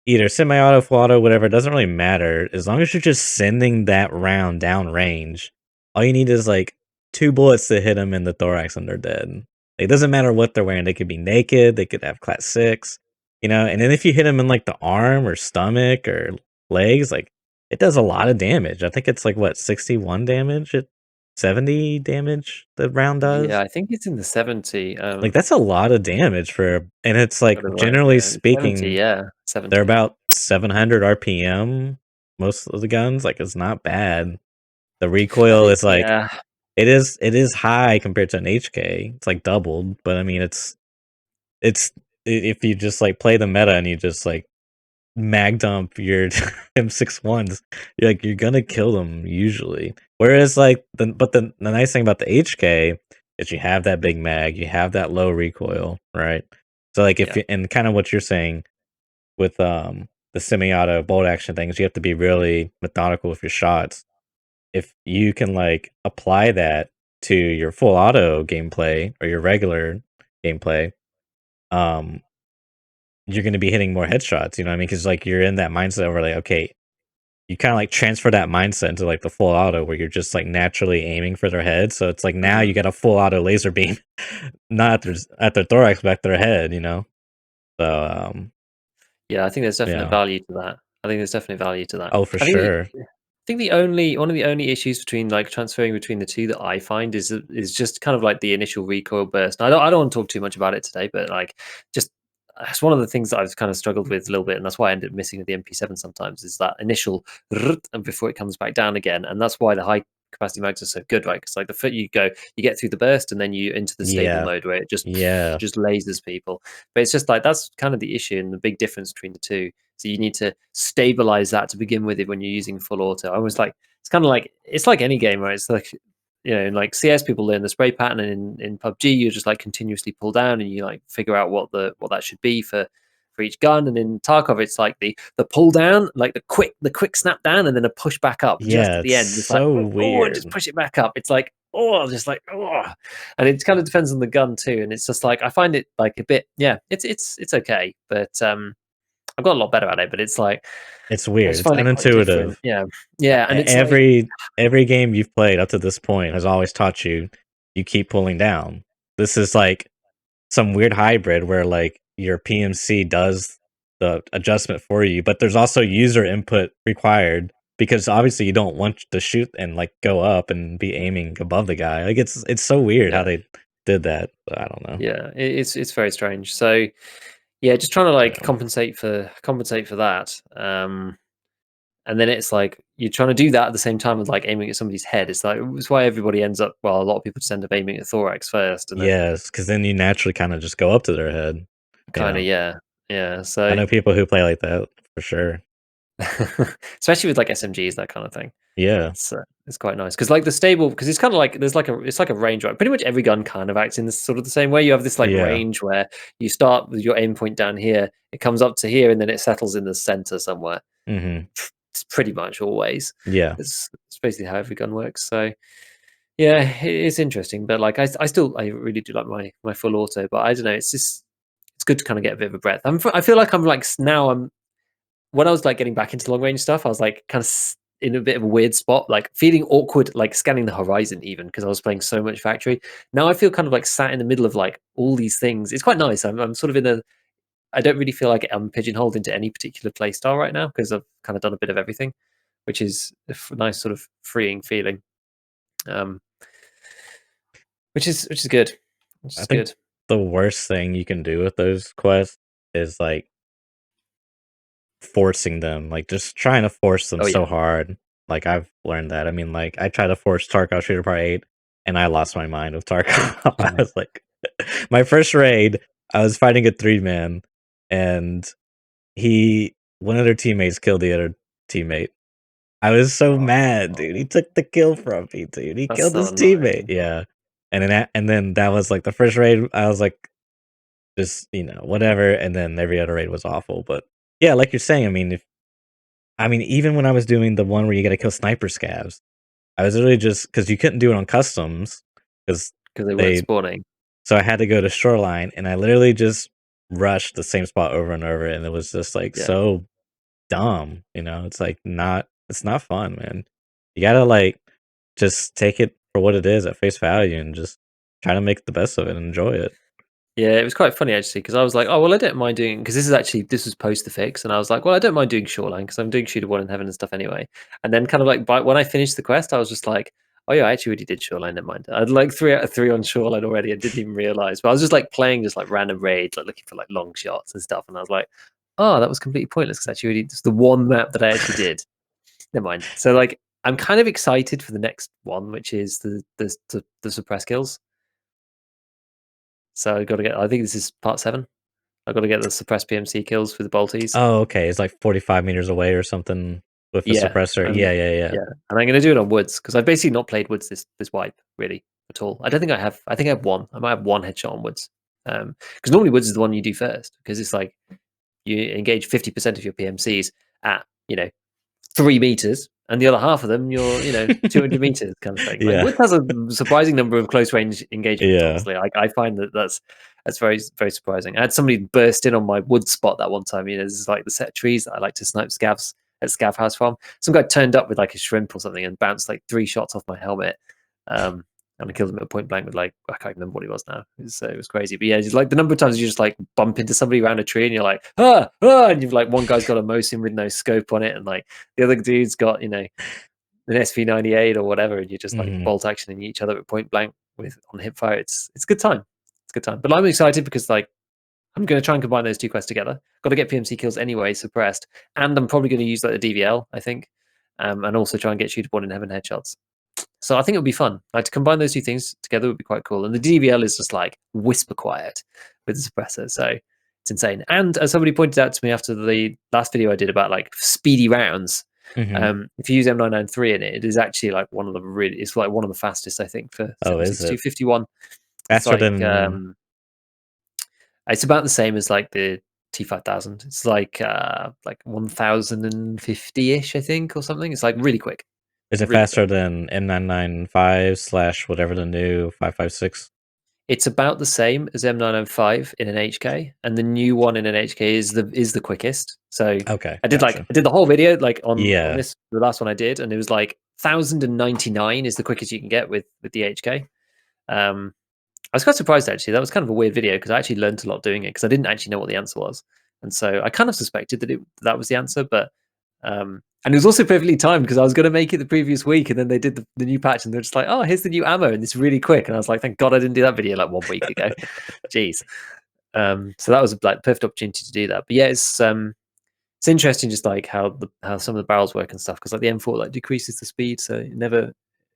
either semi-auto, full auto, whatever. It doesn't really matter as long as you're just sending that round down range. All you need is like 2 bullets to hit them in the thorax, and they're dead. It doesn't matter what they're wearing. They could be naked. They could have class six, you know. And then if you hit them in like the arm or stomach or legs, like it does a lot of damage. I think it's like what 61 damage, 70 damage the round Yeah, does. I think it's in the 70. Like that's a lot of damage and it's like Got it right generally here. 70, speaking yeah, they're 70. about 700 RPM, most of the guns, like, it's not bad. The recoil is, like Yeah, it is high compared to an HK. It's, like, doubled, but, I mean, it's if you just, like, play the meta and you just, like, mag dump your M61s, you're gonna kill them usually. Whereas, like, the nice thing about the HK is you have that big mag, you have that low recoil, right? So, like, if yeah, you and kinda what you're saying with the semi-auto bolt action things, you have to be really methodical with your shots. If you can like apply that to your full auto gameplay or your regular gameplay, um, you're going to be hitting more headshots. You know what I mean? Because like you're in that mindset where like, okay, you kind of like transfer that mindset into like the full auto where you're just like naturally aiming for their head. So it's like now mhm. you got a full auto laser beam, not at their thorax, but at their head. You know? So Yeah, I think there's definite yeah. value to that. I think there's definitely value to that. Oh, for I think sure. the only one of the only issues between like transferring between the two that I find is just kind of like the initial recoil burst. And I don't want to talk too much about it today, but like just it's one of the things that I've kind of struggled with a little bit, and that's why I end up missing the MP7 sometimes. Is that initial and before it comes back down again, and that's why the high capacity mags are so good, right? Because like the foot you go, you get through the burst, and then you into the stable Yeah. mode where it just Yeah. just lasers people. But it's just like that's kind of the issue and the big difference between the two. So you need to stabilize that to begin with it when you're using full auto. I was like, it's kind of like it's like any game, right? It's like like CS people learn the spray pattern, and in PUBG you just like continuously pull down and you like figure out what that should be for each gun. And in Tarkov, it's like the pull down, like the quick snap down, and then a push back up just Yeah, at the it's end. It's like so and just weird. push it back up. It's like just like and it kind of depends on the gun too. And it's just like I find it like a bit it's okay, but I've got a lot better at it. But it's like It's I weird. just It's find it quite unintuitive. different. Yeah, yeah, and it's like Every game you've played up to this point has always taught you you keep pulling down. This is like some weird hybrid where like your PMC does the adjustment for you, but there's also user input required because obviously you don't want to shoot and like go up and be aiming above the guy. Like it's so weird how yeah, they did that. I don't know. yeah, it's very strange. So yeah, just trying to like Yeah. compensate for that. And then it's like you're trying to do that at the same time with like aiming at somebody's head. It's why everybody ends up. Well, a lot of people just end up aiming at thorax first, and then Yes, because then you naturally kind of just go up to their head. You kind of know, yeah. I So know people who play like that for sure. especially with like SMGs, that kind of thing. Yeah, It's quite nice because like the stable because it's kind of like there's like it's like a range, right? Pretty much every gun kind of acts in this sort of the same way. You have this like yeah, range where you start with your aim point down here, it comes up to here, and then it settles in the center somewhere. hmm It's pretty much always. yeah. It's basically how every gun works. So yeah, it's interesting, but like I still I really do like my full auto, but I don't know. It's just it's good to kind of get a bit of a breath. I feel like I'm like now when I was like getting back into long range stuff, I was like kind of in a bit of a weird spot, like feeling awkward, like scanning the horizon even because I was playing so much factory. Now I feel kind of like sat in the middle of like all these things. It's quite nice. I'm sort of in a. I don't really feel like I'm pigeonholed into any particular play style right now because I've kind of done a bit of everything, which is a nice sort of freeing feeling. Um, which is good. Which I is think good. the worst thing you can do with those quests is like forcing them, like just trying to force them Oh so yeah. hard. Like I've learned that. I mean, like I tried to force Tarkov Shooter Part 8 and I lost my mind with Tarkov. I was like my first raid, I was fighting a 3-man and he one of their teammates killed the other teammate. I was so mad, dude. He Oh, took the kill from me, dude. He that's killed so his teammate. annoying. Yeah. And then that was like the first raid. I was like, just whatever. And then every other raid was awful. But yeah, like you're saying, I mean, even when I was doing the one where you got to kill sniper scavs, I was literally just because you couldn't do it on customs because Because they weren't they. spawning. So I had to go to shoreline, and I literally just rushed the same spot over and over, and it was just like Yeah. so dumb. It's like it's not fun, man. You gotta like just take it for what it is at face value and just try to make the best of it and enjoy it. Yeah, it was quite funny actually because I was like, oh well, I don't mind doing because this was post the fix, and I was like, well, I don't mind doing shoreline because I'm doing Shooter One in Heaven and stuff anyway. And then kind of like when I finished the quest, I was just like, oh yeah, I actually already did shoreline. Never mind. I'd like 3 out of 3 on shoreline already. I didn't even realize, but I was just like playing just like random raids, like looking for like long shots and stuff. And I was like, oh, that was completely pointless because actually already it's the one map that I actually did. Never mind. So like, I'm kind of excited for the next one, which is the suppress kills. So I got to get. I think this is part 7. I got to get the suppressed PMC kills with the bolties. Oh, okay. It's like 45 meters away or something with a Yeah, suppressor. and Yeah, yeah, yeah. yeah, and I'm going to do it on woods because I've basically not played woods this wipe really at all. I don't think I have. I think I have one. I might have one headshot on woods. Because normally woods is the one you do first because it's like you engage 50% of your PMCs at 3 meters, and the other half of them you're 200 meters kind of thing. Like Yeah. Woods has a surprising number of close range engagements. Yeah. Honestly, I find that's very very surprising. I had somebody burst in on my wood spot that one time. This is like the set of trees that I like to snipe scavs at Scav House Farm. Some guy turned up with like a shrimp or something and bounced like 3 shots off my helmet. And I killed him at point blank with like I can't remember what he was now. It was crazy. But yeah, just like the number of times you just like bump into somebody around a tree and you're like and you've like one guy's got a Mosin with no scope on it, and like the other dude's got an SV98 or whatever, and you're just like Mhm. bolt actioning each other at point blank with on hip fire. It's a good time. It's a good time. But I'm excited because like I'm going to try and combine those 2 quests together. Got to get PMC kills anyway, suppressed, and I'm probably going to use like the DVL, I think, and also try and get Shooter Born in Heaven headshots. So I think it would be fun. Like to combine those 2 things together would be quite cool. And the DVL is just like whisper quiet with the suppressor, so it's insane. And as somebody pointed out to me after the last video I did about like speedy rounds, Mhm. if you use M993 in it, it is actually like it's like one of the fastest I think for Oh, is it 7.62.51. It's faster like than? it's about the same as like the T5000. It's like 1050-ish, I think, or something. It's like really quick, Is it really faster quick. than M995 slash whatever the new 556? It's about the same as M905 in an HK, and the new one in an HK is the quickest. So Okay, I gotcha. did the whole video like on Yeah. this the last one I did, and it was like 1099 is the quickest you can get with the HK. I was quite surprised actually. That was kind of a weird video because I actually learned a lot doing it because I didn't actually know what the answer was, and so I kind of suspected that was the answer, but and it was also perfectly timed because I was going to make it the previous week, and then they did the new patch, and they're just like, "Oh, here's the new ammo," and it's really quick, and I was like, "Thank God I didn't do that video like 1 week ago." Jeez. So that was a like perfect opportunity to do that. But yeah, it's interesting just like how some of the barrels work and stuff because like the M4 like decreases the speed, so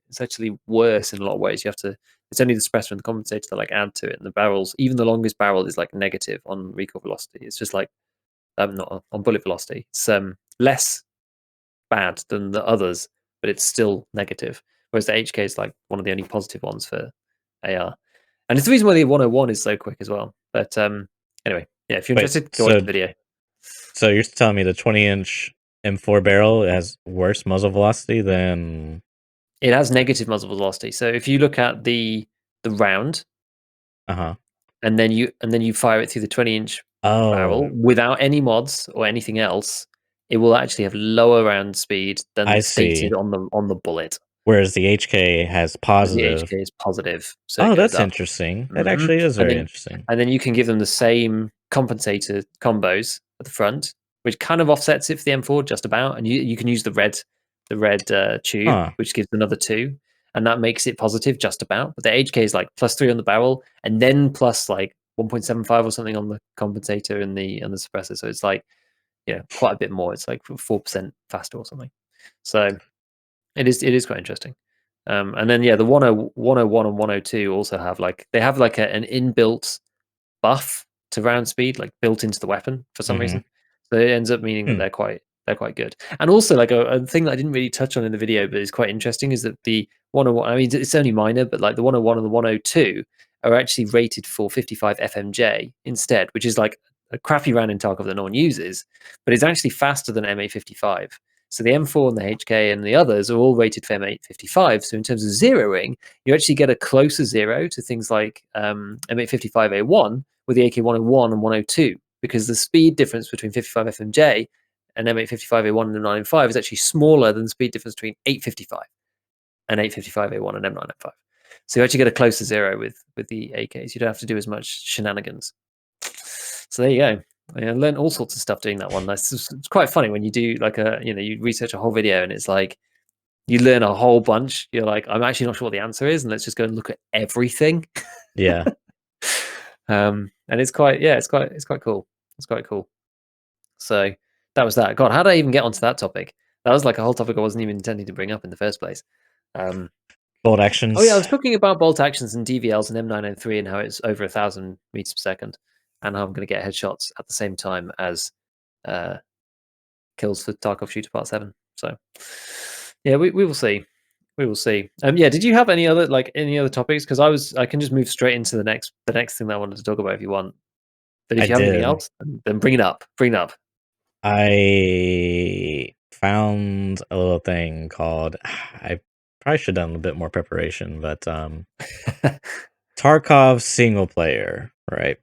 it's actually worse in a lot of ways. It's only the suppressor and the compensator that like add to it, and the barrels, even the longest barrel is like negative on recoil velocity. It's just like not on bullet velocity. It's less bad than the others, but it's still negative. Whereas the HK is like one of the only positive ones for AR, and it's the reason why the 101 is so quick as well. But anyway, yeah, if you're Wait, interested, go watch the video. so you're telling me the 20-inch M4 barrel has worse muzzle velocity than? It has negative muzzle velocity. So if you look at the round, Uh-huh. and then you fire it through the 20-inch barrel Oh, without any mods or anything else, it will actually have lower round speed I than see. stated on the bullet. Whereas the HK has Whereas the positive. HK is positive, so it Oh, goes that's up. interesting. That hmm actually is And very then interesting. and then you can give them the same compensator combos at the front, which kind of offsets it for the M4 just about. And you can use the red tube, Huh. which gives another 2, and that makes it positive just about. But the HK is like +3 on the barrel, and then plus like 1.75 or something on the compensator and the suppressor. So it's like, quite a bit more. It's like 4% faster or something. So it is quite interesting. And then the 101 and 102 also have like an inbuilt buff to round speed, like built into the weapon for some Mhm. reason. So it ends up meaning that Hmm. they're quite good. And also like a thing that I didn't really touch on in the video, but is quite interesting, is that the 101, I mean, it's only minor, but like the 101 and the 102 are actually rated for 55 FMJ instead, which is like a crappy round in Tarkov that no one uses, but it's actually faster than M855. So the M4 and the HK and the others are all rated for M855. So in terms of zeroing, you actually get a closer zero to things like M855A1 with the AK-101 and 102, because the speed difference between 55 FMJ and M855A1 and M995 is actually smaller than the speed difference between 855 and 855A1 and M995. So you actually get a closer zero with the AKs. You don't have to do as much shenanigans. So there you go. I learned all sorts of stuff doing that one. It's quite funny when you do like you research a whole video and it's like you learn a whole bunch. You're like, I'm actually not sure what the answer is, and let's just go and look at everything. Yeah. And it's quite cool. It's quite cool. So that was that. God, how did I even get onto that topic? That was like a whole topic I wasn't even intending to bring up in the first place. Um, Bolt oh yeah, I actions. was talking about bolt actions and DVLs and M903 and how it's over 1,000 meters per second, and how I'm going to get headshots at the same time as uh, kills for Tarkov Shooter Part 7. So yeah, we will see. We will see. Yeah, did you have any other topics? Because I can just move straight into the next thing that I wanted to talk about if you want. But I if you have anything did. else, then bring it up. Bring it up. I found a little thing called I probably should have done a bit more preparation, but Tarkov single player, right?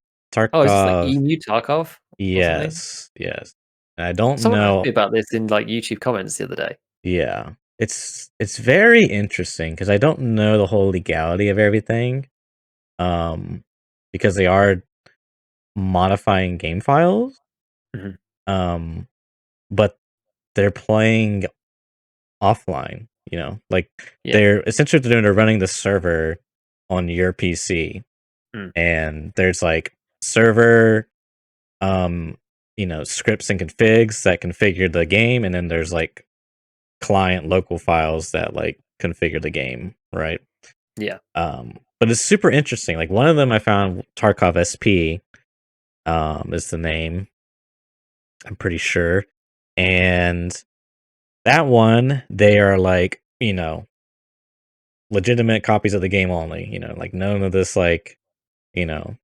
Oh, is this like Tarkov, Emu Tarkov or something? yes, yes. I don't Someone asked know. me about this in like YouTube comments the other day. Yeah, it's very interesting because I don't know the whole legality of everything. Um, because they are modifying game files. Mhm. Um, but they're playing offline, like Yeah. they're running the server on your PC, Mm. and there's like server um scripts and configs that configure the game, and then there's like client local files that like configure the game, right? Yeah. But it's super interesting. Like one of them I found, Tarkov SP is the name, I'm pretty sure. And that one, they are like, legitimate copies of the game only, like none of this, like, you know,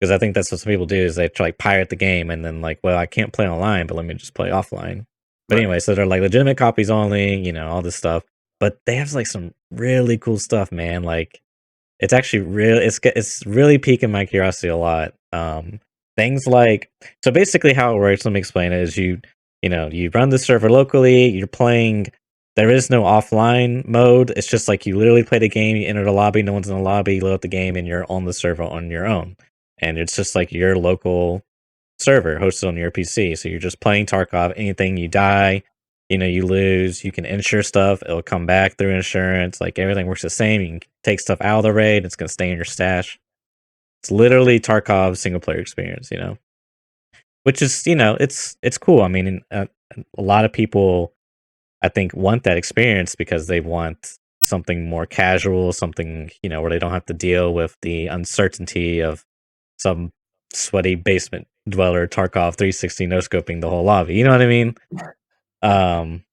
because I think that's what some people do is they try like pirate the game and then like, well, I can't play online, but let me just play offline. But Right. anyway, so they're like legitimate copies only, all this stuff. But they have like some really cool stuff, man. Like it's actually it's really piquing my curiosity a lot. Things like, so basically how it works, let me explain it, is you run the server locally, you're playing, there is no offline mode. It's just like you literally play the game, you enter the lobby, no one's in the lobby, you load up the game and you're on the server on your own. And it's just like your local server hosted on your PC. So you're just playing Tarkov. Anything you die, you lose, you can insure stuff. It'll come back through insurance. Like everything works the same. You can take stuff out of the raid. It's going to stay in your stash. It's literally Tarkov single player experience, which is, it's cool. I mean, a lot of people, I think, want that experience because they want something more casual, something, where they don't have to deal with the uncertainty of some sweaty basement dweller Tarkov 360 no scoping the whole lobby. You know what I mean? Um,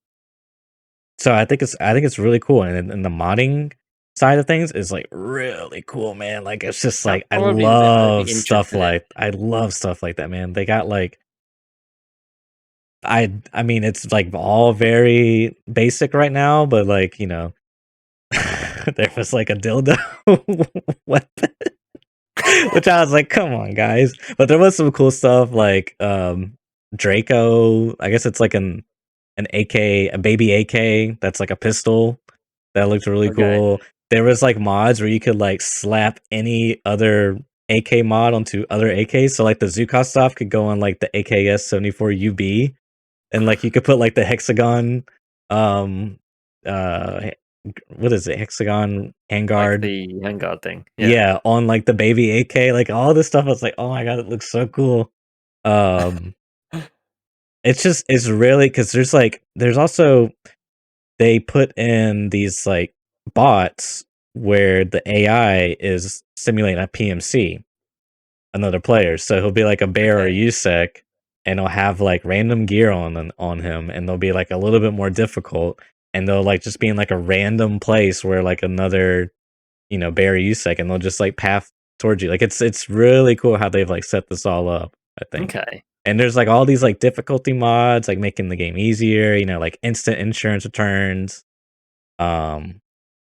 so I think it's really cool, and the modding side of things is like really cool, man. Like it's just That like probably is the bit I'd be interested in. I love stuff like that, man. They got like I mean it's like all very basic right now, but like there was like a dildo weapon. Which I was like, come on, guys. But there was some cool stuff like Draco. I guess it's like an AK, a baby AK that's like a pistol. That looked really Okay. cool. There was like mods where you could like slap any other AK mod onto other AKs. So like the Zukov stuff could go on like the AKS 74 UB, and like you could put like the hexagon, um, uh, what is it? Hexagon Like handguard. the handguard thing. Yeah. Yeah, on like the baby AK, like all this stuff. I was like, oh my god, it looks so cool. Um, it's really because there's also they put in these like bots where the AI is simulating a PMC, another player. So he'll be like a bear or a Okay. USEC, and he'll have like random gear on him, and they'll be like a little bit more difficult, and they'll like just be in like a random place where like another bear or USEC, and they'll just like path towards you. Like it's really cool how they've like set this all up, I think. Okay. And there's like all these like difficulty mods, like making the game easier, like instant insurance returns. Um,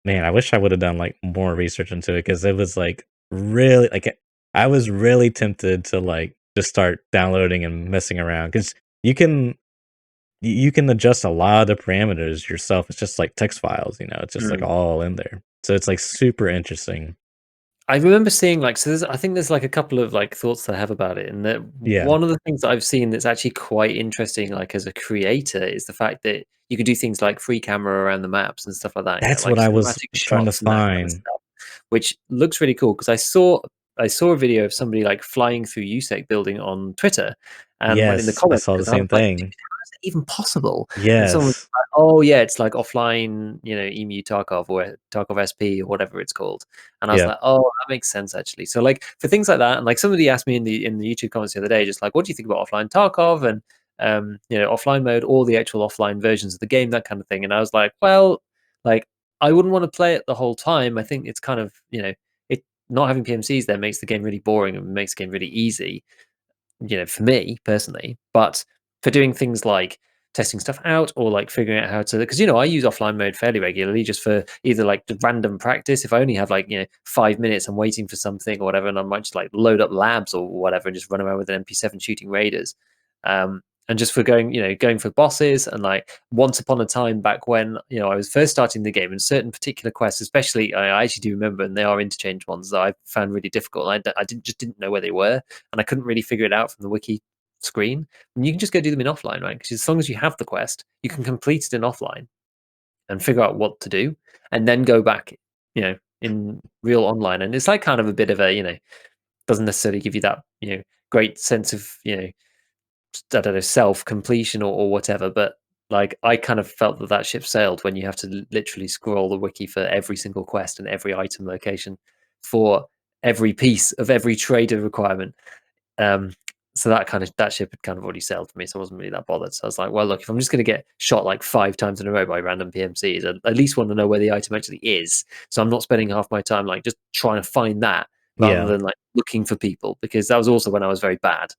Man, I wish I would have done like more research into it because it was like really like I was really tempted to like just start downloading and messing around because you can you can adjust a lot of the parameters yourself. It's just like text files, it's just like Mm. all in there. So it's like super interesting. I remember seeing like so. I think there's like a couple of like thoughts that I have about it, and that Yeah. one of the things that I've seen that's actually quite interesting, like as a creator, is the fact that you can do things like free camera around the maps and stuff like that. That's Like what I was cinematic trying to shots and that kind of find. stuff, which looks really cool. Because I saw a video of somebody like flying through USEC building on Twitter, and went in the Yes, I comments saw the because I was same like, thing. how is that even possible? And someone was Yes. like, oh yeah, it's like offline, EMU Tarkov or Tarkov SP or whatever it's called. And I was Yeah. like, oh, that makes sense actually. So like for things like that, and like somebody asked me in the YouTube comments the other day, just like, what do you think about offline Tarkov and offline mode, all the actual offline versions of the game, that kind of thing. And I was like, well, like I wouldn't want to play it the whole time. I think it's kind of it not having PMCs there makes the game really boring and makes the game really easy, for me personally. But for doing things like testing stuff out or like figuring out how to, because I use offline mode fairly regularly just for either like the random practice. If I only have like 5 minutes, I'm waiting for something or whatever, and I might just like load up labs or whatever and just run around with an MP7 shooting raiders. And just for going for bosses, and like once upon a time back when I was first starting the game, and certain particular quests, especially I actually do remember, and they are interchange ones that I found really difficult. I just didn't know where they were, and I couldn't really figure it out from the wiki screen. And you can just go do them in offline, right? Because as long as you have the quest, you can complete it in offline and figure out what to do, and then go back, in real online. And it's like kind of a bit of a, doesn't necessarily give you that, great sense of, I don't know, self completion or whatever. But like, I kind of felt that ship sailed when you have to literally scroll the wiki for every single quest and every item location for every piece of every trader requirement. Um, so that ship had kind of already sailed for me, so I wasn't really that bothered. So I was like, well, look, if I'm just going to get shot like 5 times in a row by random PMCs, I at least want to know where the item actually is. So I'm not spending half my time like just trying to find that rather Yeah. than like looking for people, because that was also when I was very bad,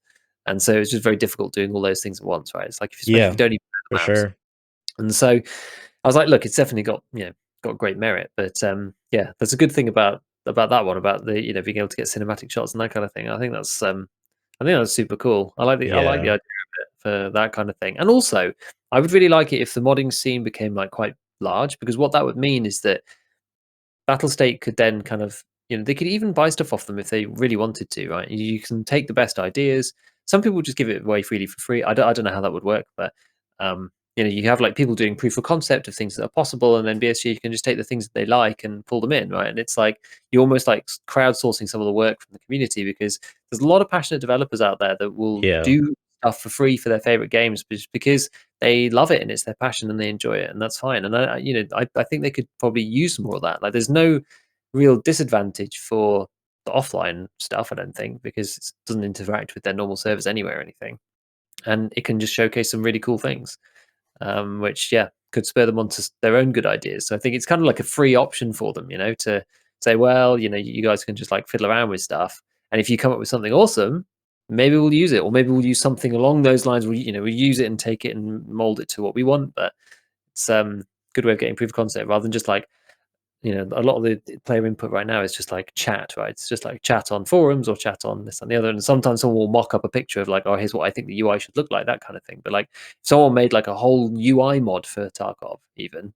and so it's just very difficult doing all those things at once, right? It's like especially if Yeah, you don't even know for the maps. sure. And so I was like, look, it's definitely got great merit. But yeah, that's a good thing about that one, about the being able to get cinematic shots and that kind of thing. I think that's super cool. I like the Yeah. idea of it for that kind of thing. And also, I would really like it if the modding scene became like quite large, because what that would mean is that Battlestate could then kind of, they could even buy stuff off them if they really wanted to, right? You can take the best ideas. Some people just give it away freely for free. I don't know how that would work, but you have like people doing proof of concept of things that are possible, and then BSG can just take the things that they like and pull them in, right? And it's like you're almost like crowdsourcing some of the work from the community, because there's a lot of passionate developers out there that will Yeah. do stuff for free for their favorite games just because they love it and it's their passion and they enjoy it, and that's fine. And I think they could probably use more of that. Like, there's no real disadvantage for the offline stuff, I don't think, because it doesn't interact with their normal servers anyway or anything, and it can just showcase some really cool things, which could spur them on to their own good ideas. So I think it's kind of like a free option for them, to say, well, you guys can just like fiddle around with stuff, and if you come up with something awesome, maybe we'll use it, or maybe we'll use something along those lines. We use it and take it and mold it to what we want. But it's good way of getting proof of concept rather than just like a lot of the player input right now is just like chat, right? It's just like chat on forums or chat on this and the other. And sometimes someone will mock up a picture of like, oh, here's what I think the UI should look like, that kind of thing. But like, if someone made like a whole UI mod for Tarkov, even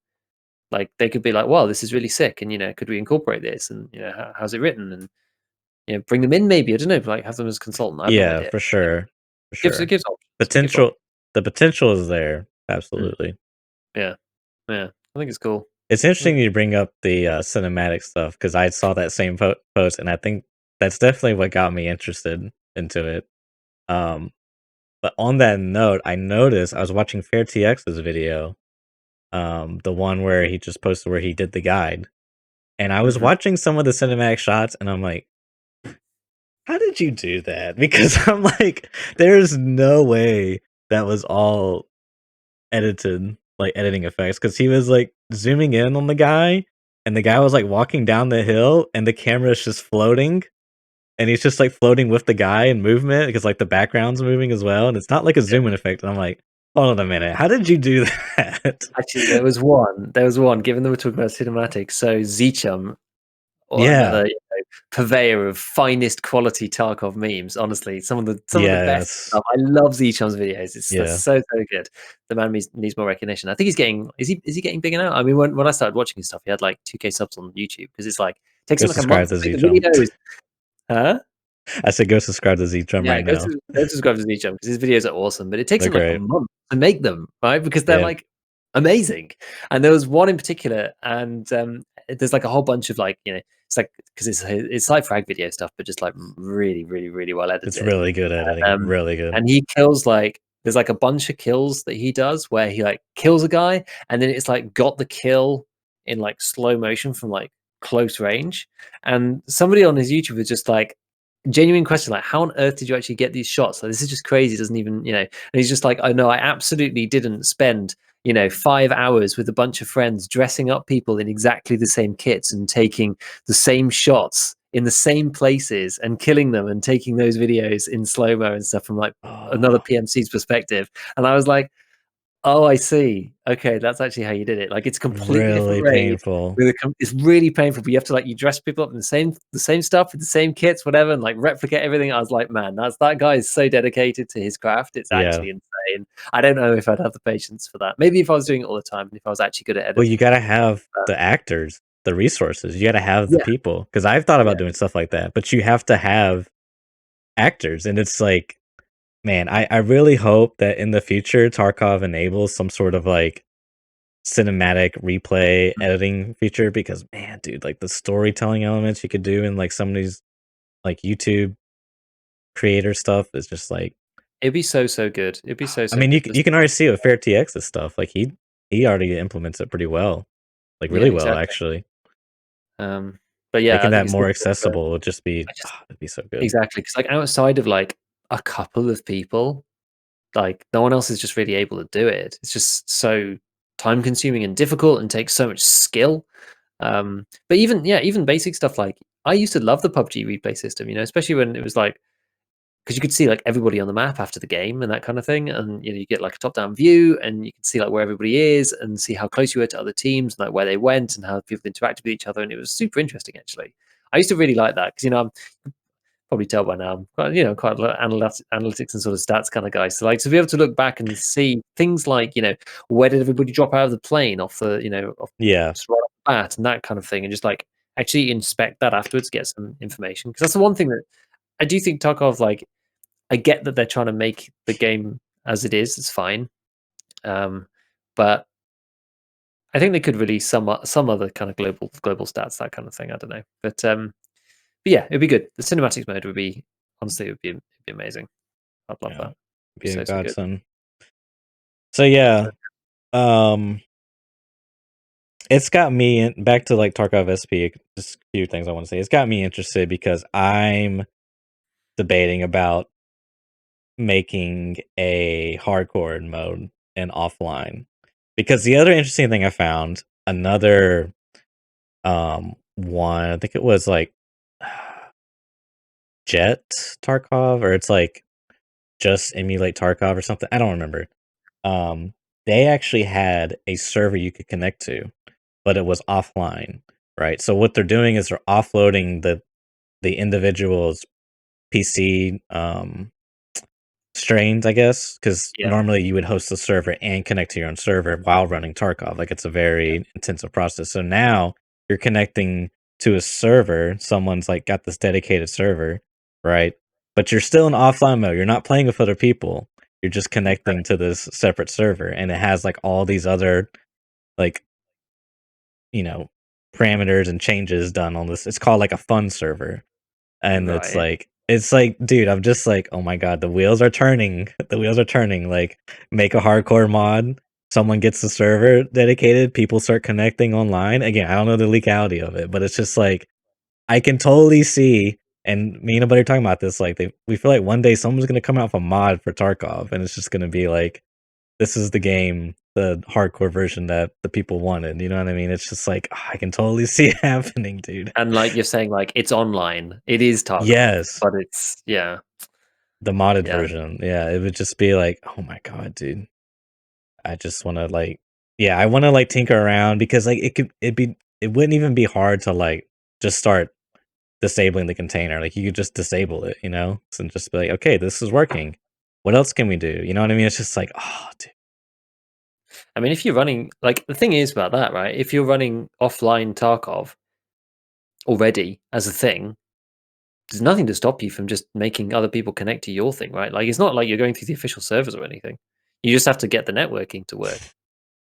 like they could be like, well, this is really sick, and could we incorporate this, and how's it written, and bring them in maybe. I don't know, like have them as a consultant. I have no Yeah, idea. for sure, for It sure. gives options. It gives options. Potential the potential is there, Mm, absolutely. yeah, yeah. I think it's cool. It's I think interesting you bring up the, cinematic stuff because I saw that same post, and I think that's definitely what got me interested into it. Um, but on that note, I noticed I was watching FairTX's video, the one where he just posted where he did the guide, and I was Mhm. watching some of the cinematic shots, and I'm like, "How did you do that?" Because I'm like, "There's no way that was all edited, like, editing effects, because he was, like, zooming in on the guy, and the guy was, like, walking down the hill, and the camera is just floating, and he's just, like, floating with the guy in movement because, like, the background's moving as well, and it's not like a Yeah. zoom in effect, and I'm like, "Hold on a minute, how did you do that?" Actually, there was one, given that we're talking about cinematics, so Zeechum, or Yeah. another purveyor of finest quality Tarkov memes. Honestly, some of the best Yes. stuff. I love Zeechum's videos. They're Yeah. so good. The man needs more recognition. I think he's getting is he getting bigger now? I mean, when I started watching his stuff, he had like 2K subs on YouTube because it's like takes Go him like a subscribe month to to make the Z-Jump. videos. Huh? I said go subscribe to Z-Jump Yeah, right now. go subscribe to Zeechum because his videos are awesome, but it takes They're him like a great. month to make them, right? Because they're Yeah. like amazing. And there was one in particular, and there's like a whole bunch of like it's like because it's like frag video stuff, but just like really, really, really well It's edited. really good editing, Um, really good. and he kills like there's like a bunch of kills that he does where he like kills a guy, and then it's like got the kill in like slow motion from like close range. And somebody on his YouTube was just like genuine question, like how on earth did you actually get these shots? Like this is just crazy. It doesn't even and he's just like, oh no, I absolutely didn't spend 5 hours with a bunch of friends dressing up people in exactly the same kits and taking the same shots in the same places and killing them and taking those videos in slow-mo and stuff from like another Oh, PMC's perspective. And I was like, oh, I see. Okay, that's actually how you did it. Like it's completely different really raid painful. with it's really painful, but you have to like you dress people up in the same stuff with the same kits, whatever, and like replicate everything. I was like, man, that guy is so dedicated to his craft. It's Yeah. actually insane. I don't know if I'd have the patience for that. Maybe if I was doing it all the time and if I was actually good at Well, you editing. gotta have But the actors, the resources. You gotta have the yeah, people. Because 'cause I've thought yeah. about doing stuff like that, but you have to have actors, and it's like, man, I really hope that in the future, Tarkov enables some sort of, like, cinematic replay Mm. editing feature because, man, dude, like, the storytelling elements you could do in, like, some of these, like, YouTube creator stuff is just like It'd be so so good. It'd be so I so mean, good. you can already see with FairTX's stuff, like, he already implements it pretty well, like, Yeah, really well, exactly. actually. Um, but yeah, Making I think that it's more difficult. But accessible would just be I just it'd be so good. exactly because like outside of like a couple of people, like no one else is just really able to do it. It's just so time consuming and difficult and takes so much skill. But even basic stuff like I used to love the PUBG replay system, especially when it was like because you could see like everybody on the map after the game and that kind of thing, and you get like a top down view and you can see like where everybody is and see how close you were to other teams and like where they went and how people interacted with each other, and it was super interesting actually. I used to really like that because I'm probably tell by now, I'm quite a lot of analytics and sort of stats kind of guy. So like to be able to look back and see things like, where did everybody drop out of the plane off off Yeah. just right off the bat and that kind of thing, and just like actually inspect that afterwards, get some information. Because that's the one thing that I do think Tarkov, like, I get that they're trying to make the game as it is. It's fine, um, but I think they could release some other kind of global stats, that kind of thing. I don't know, but yeah, it'd be good. The cinematics mode would be honestly, it'd be amazing. I'd love Yeah. that. It'd be Be a so, so good. godsend. So, yeah, But um, it's got me in back to, like, Tarkov SP, just a few things I wanna say. It's got me interested because I'm debating about making a hardcore mode and offline. Because the other interesting thing I found, another, one, I think it was, like, Jet Tarkov, or it's, like, just emulate Tarkov or something, I don't remember. Um, they actually had a server you could connect to, but it was offline. right? So what they're doing is they're offloading the individual's PC strains, I guess, because Yeah. normally you would host the server and connect to your own server while running Tarkov. Like it's a very intensive process. So now you're connecting to a server. Someone's like got this dedicated server, right? But you're still in offline mode. You're not playing with other people. You're just Okay. connecting to this separate server, and it has like all these other like you know parameters and changes done on this. It's called like a fun server. And Right. it's like, dude, I'm just like, "Oh my god, the wheels are turning. The wheels are turning." Like, make a hardcore mod, someone gets the server dedicated, people start connecting online. Again, I don't know the legality of it, but it's just like, I can totally see and me and a buddy are talking about this, like, we feel like one day someone's gonna come out with a mod for Tarkov, and it's just gonna be like, this is the game, the hardcore version that the people wanted, you know what I mean? It's just like, I can totally see it happening, dude. And like you're saying, like it's online. It is Tarkov, Yes. but it's yeah, The modded yeah. version, yeah, it would just be like, "Oh my god, dude." I just wanna, like yeah, I wanna, like, tinker around because, like, it wouldn't even be hard to, like, just start disabling the container, like, you could just disable it, you know? And just be like, "Okay, this is working. What else can we do?" You know what I mean? It's just like, "Oh, dude." I mean, if you're running, like the thing is about that, right? If you're running offline Tarkov already as a thing, there's nothing to stop you from just making other people connect to your thing, right? Like it's not like you're going through the official servers or anything. You just have to get the networking to work.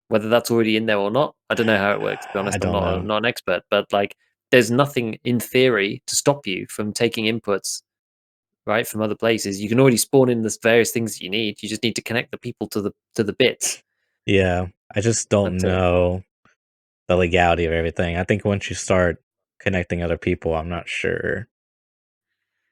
Whether that's already in there or not, I don't know how it works. To be I honest, I'm don't know. not an expert, but like, there's nothing in theory to stop you from taking inputs right from other places. You can already spawn in the various things that you need. You just need to connect the people to the bits. Yeah, I just don't That's it. know the legality of everything. I think once you start connecting other people, I'm not sure.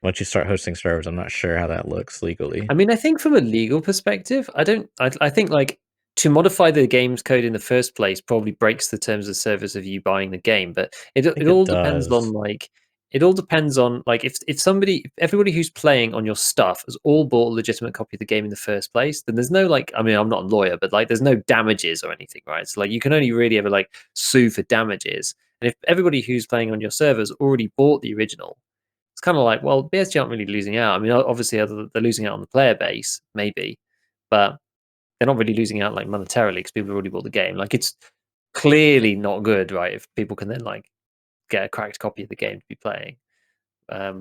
Once you start hosting servers, I'm not sure how that looks legally. I mean, I think from a legal perspective, I don't. I think like to modify the game's code in the first place probably breaks the terms of service of you buying the game. But I it think it all depends on does. like it all depends on like if everybody who's playing on your stuff has all bought a legitimate copy of the game in the first place, then there's no like I mean I'm not a lawyer, but like there's no damages or anything, right? So like you can only really ever like sue for damages. And if everybody who's playing on your servers already bought the original, it's kind of like, well, BSG aren't really losing out. I mean, obviously, they're losing out on the player base, maybe, but they're not really losing out like monetarily because people have already bought the game. Like, it's clearly not good, right? If people can then like get a cracked copy of the game to be playing,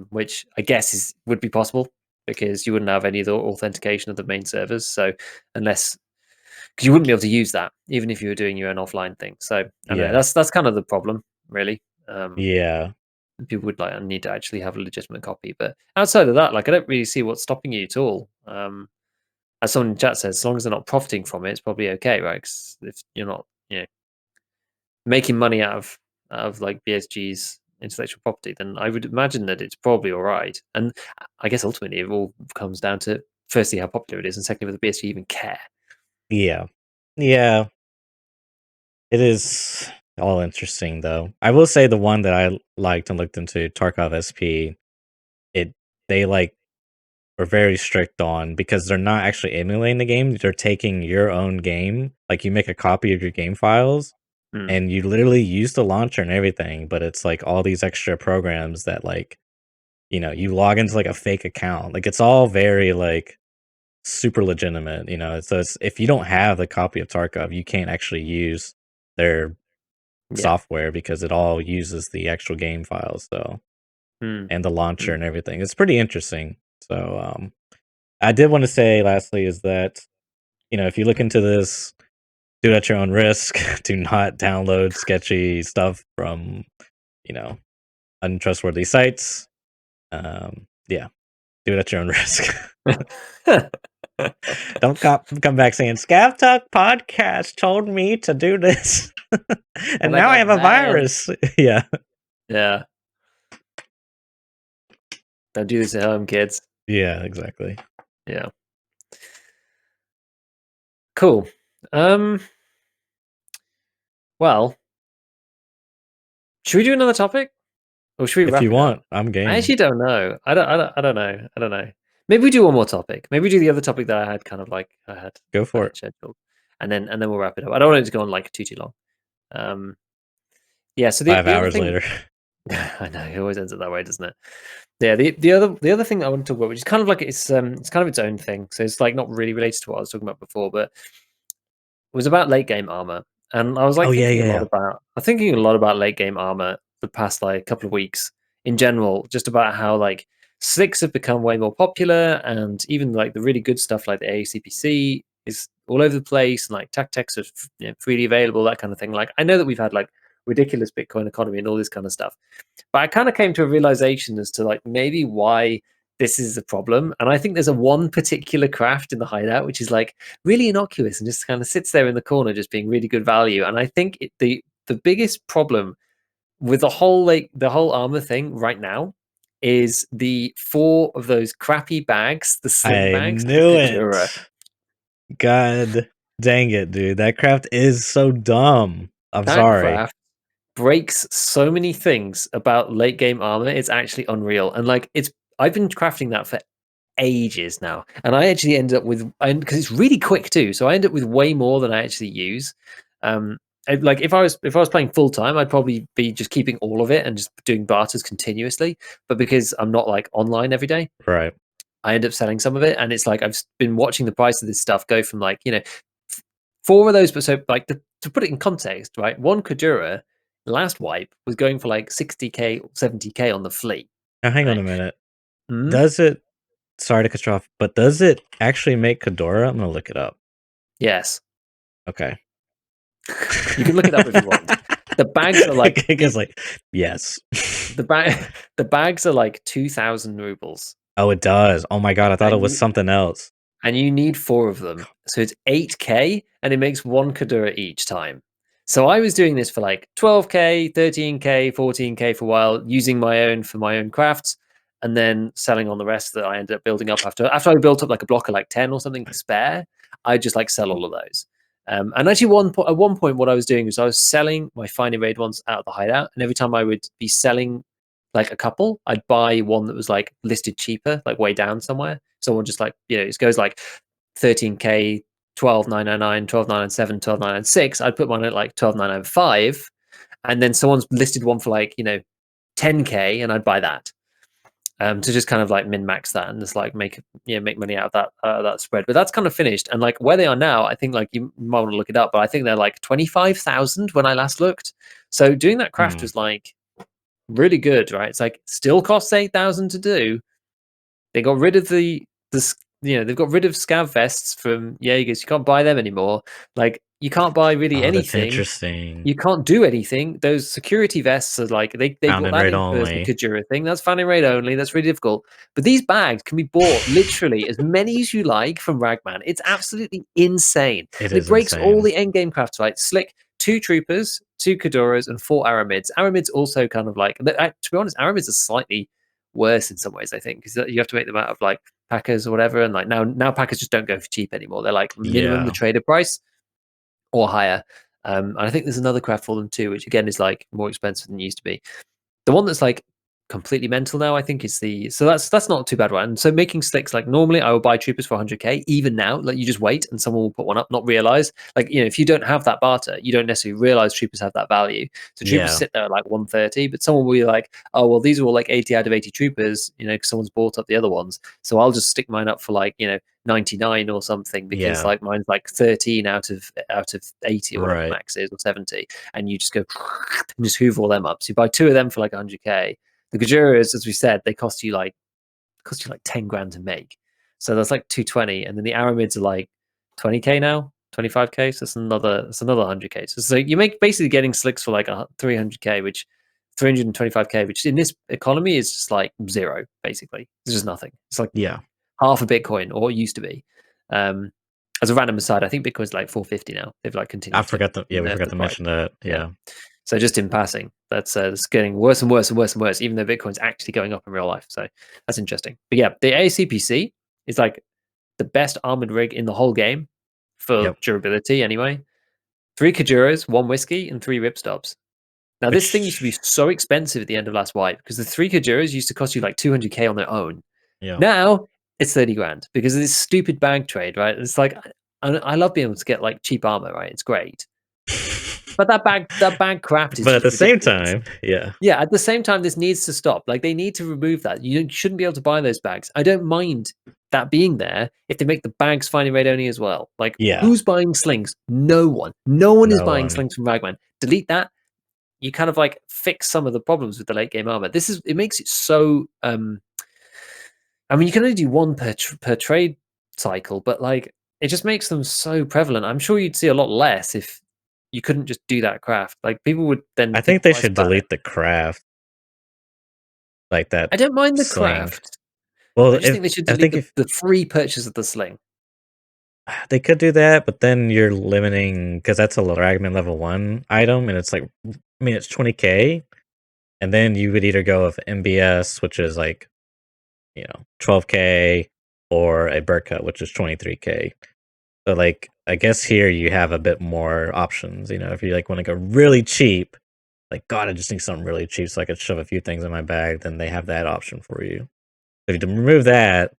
which I guess is would be possible because you wouldn't have any of the authentication of the main servers. So unless because you wouldn't be able to use that even if you were doing your own offline thing. So I don't know. Yeah. That's kind of the problem, really. Um, Yeah. People would like need to actually have a legitimate copy. But outside of that, like I don't really see what's stopping you at all. As someone in chat says, as long as they're not profiting from it, it's probably okay, right? 'Cause if you're not, making money out of like BSG's intellectual property, then I would imagine that it's probably all right. And I guess ultimately it all comes down to firstly how popular it is, and secondly whether BSG even care. Yeah. Yeah. It is all interesting, though. I will say the one that I liked and looked into, Tarkov SP, it they, like, were very strict on because they're not actually emulating the game, they're taking your own game, like, you make a copy of your game files, Hmm. and you literally use the launcher and everything, but it's, like, all these extra programs that, like, you log into, like, a fake account, like, it's all very, like, super legitimate, so it's if you don't have the copy of Tarkov, you can't actually use their Yeah. software because it all uses the actual game files, so Hmm. and the launcher Hmm. and everything. It's pretty interesting. So, I did want to say lastly is that, if you look into this, do it at your own risk. Do not download sketchy stuff from, you know, untrustworthy sites. Yeah, do it at your own risk. Don't come back saying ScavTalk podcast told me to do this, and And I now I got have a banned. virus. Yeah, Yeah. Don't do this at home, kids. yeah, exactly. Yeah. Cool. Um. Well, should we do another topic? Or should we If wrap you it up? want, I'm I game. actually don't know. I don't know. I don't know. Maybe we do one more topic. Maybe we do the other topic that I had kind of like Go I for it. had scheduled, and then we'll wrap it up. I don't want it to go on like too long. Um, Yeah. So five the other hours thing, later. I know it always ends up that way, doesn't it? Yeah. The other thing that I want to talk about, which is kind of like it's kind of its own thing. So it's like not really related to what I was talking about before, but was about late game armor, and I was Oh like yeah, thinking a yeah, lot yeah. about I'm thinking a lot about late game armor the past like couple of weeks in general, just about how like slicks have become way more popular, and even like the really good stuff like the ACPC is all over the place, and like tactics are freely available, that kind of thing. Like I know that we've had like ridiculous Bitcoin economy and all this kind of stuff, but I kind of came to a realization as to like maybe why this is a problem. And I think there's a one particular craft in the hideout which is like really innocuous and just kind of sits there in the corner, just being really good value. And I think the biggest problem with the whole armor thing right now is the four of those crappy bags, the sling I bags for knew Kajura. it. God dang it, dude. That craft is so dumb. I'm That sorry. craft breaks so many things about late game armor. It's actually unreal. And like I've been crafting that for ages now, and I actually ended up with, because it's really quick too, so I end up with way more than I actually use. Like if I was playing full time, I'd probably be just keeping all of it and just doing barters continuously. But because I'm not like online every day, Right. I end up selling some of it, and it's like I've been watching the price of this stuff go from like four of those. But so like to put it in context, right? One Kajura last wipe was going for like 60k, 70k on the fleet, Now hang on right? a minute. Mhm. Does it sorry to cut you off, but does it actually make Kadora? I'm gonna look it up. Yes. Okay. You can look it up if you want. The bags are like Giga's like, yes. the bag the bags are like 2,000 rubles, Oh, it does. Oh my god, I thought it and was something else. you need four of them. So it's 8k, and it makes one Kadura each time. So I was doing this for like 12k, 13k, 14k for a while, using my own for my own crafts, and then selling on the rest that I ended up building up after I built up like a block of like 10 or something spare. I just like sell all of those. And actually, at one point, what I was doing was I was selling my fine raid ones out of the hideout, and every time I would be selling like a couple, I'd buy one that was like listed cheaper, like way down somewhere. Someone just like, it goes like 13k, 12,999, 12,997, 12,996. I'd put one at like 12,995, and then someone's listed one for like 10k, and I'd buy that. To just kind of like min max that and just like make money out of that spread. But that's kind of finished, and like where they are now, I think like you might want to look it up, but I think they're like 25,000 when I last looked. So doing that craft Hmm. was like really good, right? It's like still costs 8,000 to do. They got rid of they've got rid of scav vests from Jaegers. You can't buy them anymore. Like you can't buy really Oh, that's anything. interesting. You can't do anything. Those security vests are like they Found brought and that raid in for the only. Kajura thing. That's fan and raid only. That's really difficult. But these bags can be bought literally as many as you like from Ragman. It's absolutely insane. It And it is breaks all insane. the end game crafts, right? Slick, two troopers, two Kaduras, and four Aramids. Aramids also kind of like, to be honest, Aramids are slightly worse in some ways, I think, because you have to make them out of like Packers or whatever. And like now Packers just don't go for cheap anymore. They're like minimum the Yeah. trader price or higher. And I think there's another craft for them too, which again is like more expensive than it used to be. The one that's like completely mental now, I think, is the so that's not too bad, right? And so making slicks, like normally I will buy troopers for 100k. Even now, like you just wait and someone will put one up, not realize. Like if you don't have that barter, you don't necessarily realize troopers have that value. So troopers Yeah. sit there at like 130, but someone will be like, oh well, these are all like 80 out of 80 troopers, because someone's bought up the other ones. So I'll just stick mine up for like 99 or something, because Yeah. like mine's like 13 out of 80 or whatever the Right. max is, or 70, and you just go and just hoover all them up. So you buy two of them for like 100k. The Gajuras, as we said, they cost you like 10 grand to make. So that's like 220, and then the Aramids are like 20k now, 25k. So that's another 100k. So you make basically getting slicks for like 300k, which 325k, which in this economy is just like zero. Basically, it's just nothing. It's like Yeah. half a Bitcoin, or it used to be. Um, as a random aside, I think Bitcoin's like 450 now. They've like I continued to forgot the yeah, we nerf forgot the to price. mention that. Yeah. Yeah. So just in passing, that's getting worse and worse and worse and worse, even though Bitcoin's actually going up in real life. So that's interesting. But yeah, the ACPC is like the best armored rig in the whole game for Yep. durability. Anyway, three Kajuras, one whiskey, and three ripstops. Now this thing used to be Which so expensive at the end of last wipe, because the three Kajuras used to cost you like 200k on their own. yeah. Now it's 30 grand because of this stupid bag trade, right? It's like I love being able to get like cheap armor, right? It's great. But that bag craft is But at just the same ridiculous. time, yeah. Yeah, at the same time, this needs to stop. Like, they need to remove that. You shouldn't be able to buy those bags. I don't mind that being there if they make the bags finding raid only as well. Like, Yeah. who's buying slings? No one. No one is No buying one. slings from Ragman. Delete that. You kind of like fix some of the problems with the late game armor. It makes it so. I mean, you can only do one per trade cycle, but like it just makes them so prevalent. I'm sure you'd see a lot less if you couldn't just do that craft. Like people would then I think think they twice should about it. delete the craft, like that I don't mind the sling. craft. Well, I just think they should I delete think if the free purchase of the sling. they could do that, but then you're limiting because that's a Ragman level 1 item, and it's like, I mean, it's 20K, and then you would either go with MBS, which is like, 12K, or a Burka, which is 23K. So, like, I guess here you have a bit more options. If you like want to go really cheap, like, God, I just need something really cheap so I could shove a few things in my bag, then they have that option for you. If you remove that,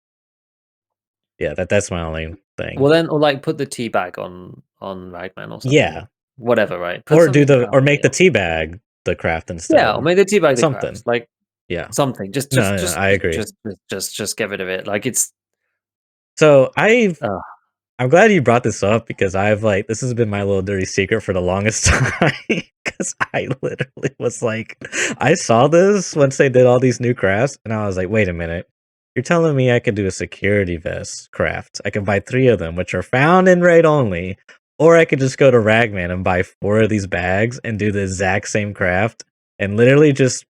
yeah, that's my only thing. Well, then, or like put the tea bag on Ragman or something. Yeah, Whatever, right? Put something or crafty make the on. tea bag the craft Yeah, or instead. make the tea bag the Something. crafts. Like Yeah. something. Just No, just no, just I just agree. just just get rid of it. Like it's So uh, I'm glad you brought this up because this has been my little dirty secret for the longest time. Because I literally was like, I saw this once they did all these new crafts, and I was like, wait a minute. You're telling me I could do a security vest craft? I could buy 3 of them, which are found in raid only, or I could just go to Ragman and buy 4 of these bags and do the exact same craft and literally just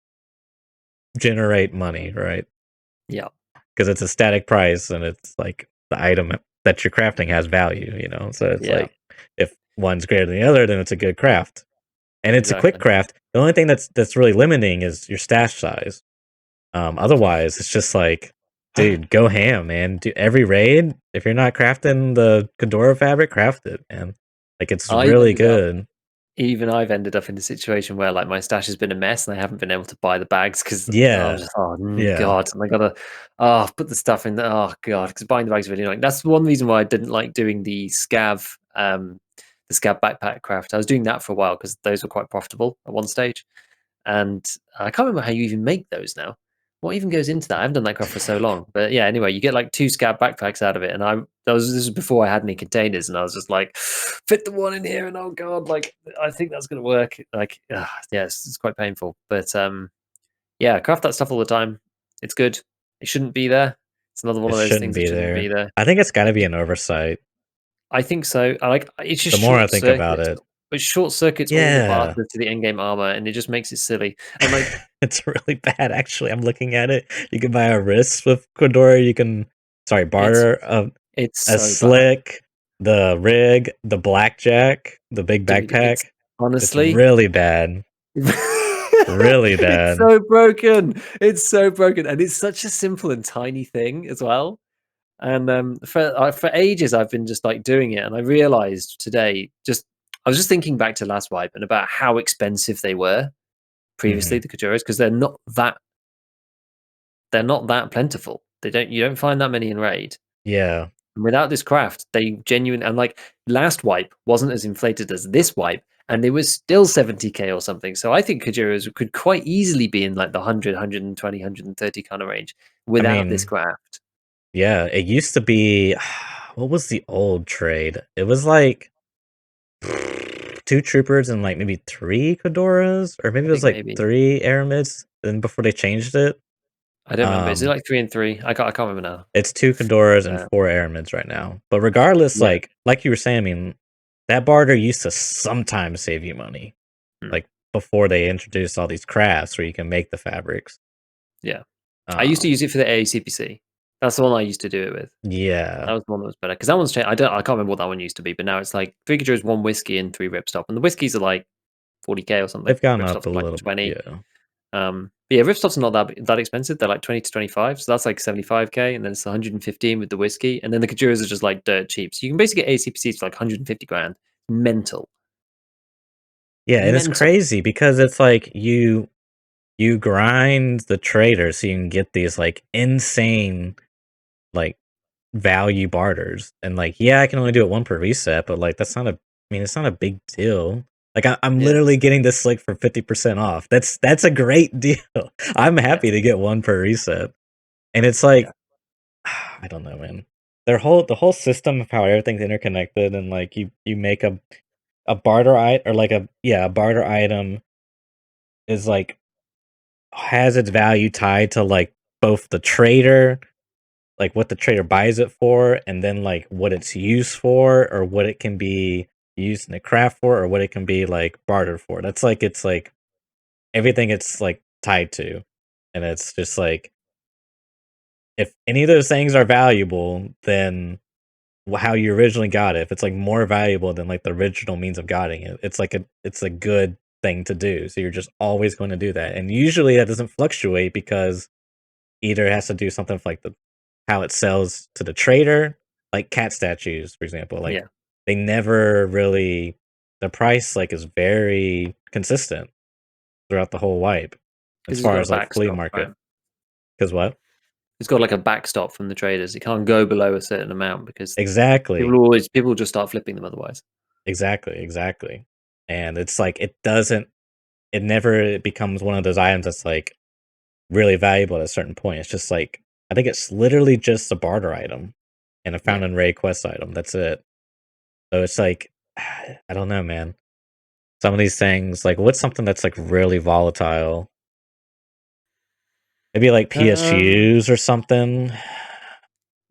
generate money, right? yeah, Because it's a static price and it's like the item that you're crafting has value. So it's yeah, like if one's greater than the other, then it's a good craft. And it's a quick exactly. craft. The only thing that's really limiting is your stash size. Otherwise, it's just like, dude, go ham, man. Do every raid. If you're not crafting the Fedora fabric, craft it, man. Like it's I've really ended up good. Even I've ended up in a situation where like my stash has been a mess and I haven't been able to buy the bags because I was Yeah, just yeah. god, and I gotta put the stuff in. Oh god, because buying the bags is really annoying. That's one reason why I didn't like doing the scav backpack craft. I was doing that for a while because those were quite profitable at one stage. And I can't remember how you even make those now. What even goes into that? I haven't done that craft for so long. But yeah, anyway, you get like 2 scab backpacks out of it. And this was before I had any containers, and I was just like, fit the one in here, and oh god, like I think that's gonna work. Like, yeah, it's quite painful. But yeah, craft that stuff all the time. It's good. It shouldn't be there. It's another one It of those shouldn't things that be shouldn't there. be there. I think it's got to be an oversight. I think so. I like it's just The more I short think about circuits. it, It short circuits all the yeah. barters to the in-game armor, and it just makes it silly. And like It's really bad, actually. I'm looking at it. You can buy a wrist with Quadora. You can, sorry, it's barter it's a so bad. slick, the rig, the blackjack, the big Dude, it's backpack. It's honestly really bad. Really it's bad. so broken. It's so broken, and it's such a simple and tiny thing as well. And for ages, I've been just like doing it, and I realized today, just I was just thinking back to last wipe and about how expensive they were previously, Mhm. the Kajuras, because they're not that plentiful. You don't find that many in raid. Yeah. And without this craft, they genuine and like last wipe wasn't as inflated as this wipe, and it was still 70k or something. So I think Kajuras could quite easily be in like the 100, 120, 130 kind of range I without this mean, craft. yeah, it used to be what was the old trade? It was like 2 troopers and like maybe 3 Fedoras, or maybe I it was think like maybe 3 Aramids, then before they changed it. I don't remember. Is it Um, like 3 and 3? I can't remember now. it's 2 Fedoras and Uh, 4 Aramids right now. But regardless, yeah, like you were saying, I mean, that barter used to sometimes save you money, mm, like before they introduced all these crafts where you can make the fabrics. yeah. I used to Um, use it for the AACPC. That's the one I used to do it with. That yeah, was the one that was better because that one's changed. I can't remember what that one used to be, but now it's like 3 Kajuras, 1 whiskey, and 3 ripstop, and the whiskeys are like 40k or something. they've gone up Ripstops a are like little. 20. Yeah, But yeah, ripstops are not that expensive. They're like 20 to 25, so that's like 75k, and then it's 115 with the whiskey, and then the Kajuras are just like dirt cheap. So you can basically get ACPCs for like 150 grand. Mental, yeah, and it's mental. crazy because it's like you grind the trader so you can get these like insane like value barters, and like, yeah, I can only do it one per reset, but like that's not a, I mean, it's not a big deal. Like, I'm Yeah, literally getting this slick for 50% off. That's a great deal. I'm yeah, happy to get one per reset. And it's yeah. like, I don't know, man. The whole system of how everything's interconnected and like you make a barter item or like a barter item is like has its value tied to like both the trader, like what the trader buys it for, and then like what it's used for or what it can be used in a craft for or what it can be like bartered for. That's like it's like everything it's like tied to. And it's just like if any of those things are valuable, then how you originally got it, if it's like more valuable than like the original means of getting it, it's a good thing to do. So you're just always going to do that. And usually that doesn't fluctuate because either it has to do something with like the how it sells to the trader, like cat statues, for example. Like Yeah, they never really the price like is very consistent throughout the whole wipe as because it's far got a as like flea backstop, market. right? Because what? It's got like a backstop from the traders. It can't go below a certain amount because Exactly. people just start flipping them otherwise. Exactly. Exactly. And it's like it never becomes one of those items that's like really valuable at a certain point. It's just like I think it's literally just a barter item and a Yeah. found and ray quest item. That's it. So it's like I don't know, man. Some of these things, like what's something that's like really volatile? Maybe like Um, PSUs or something.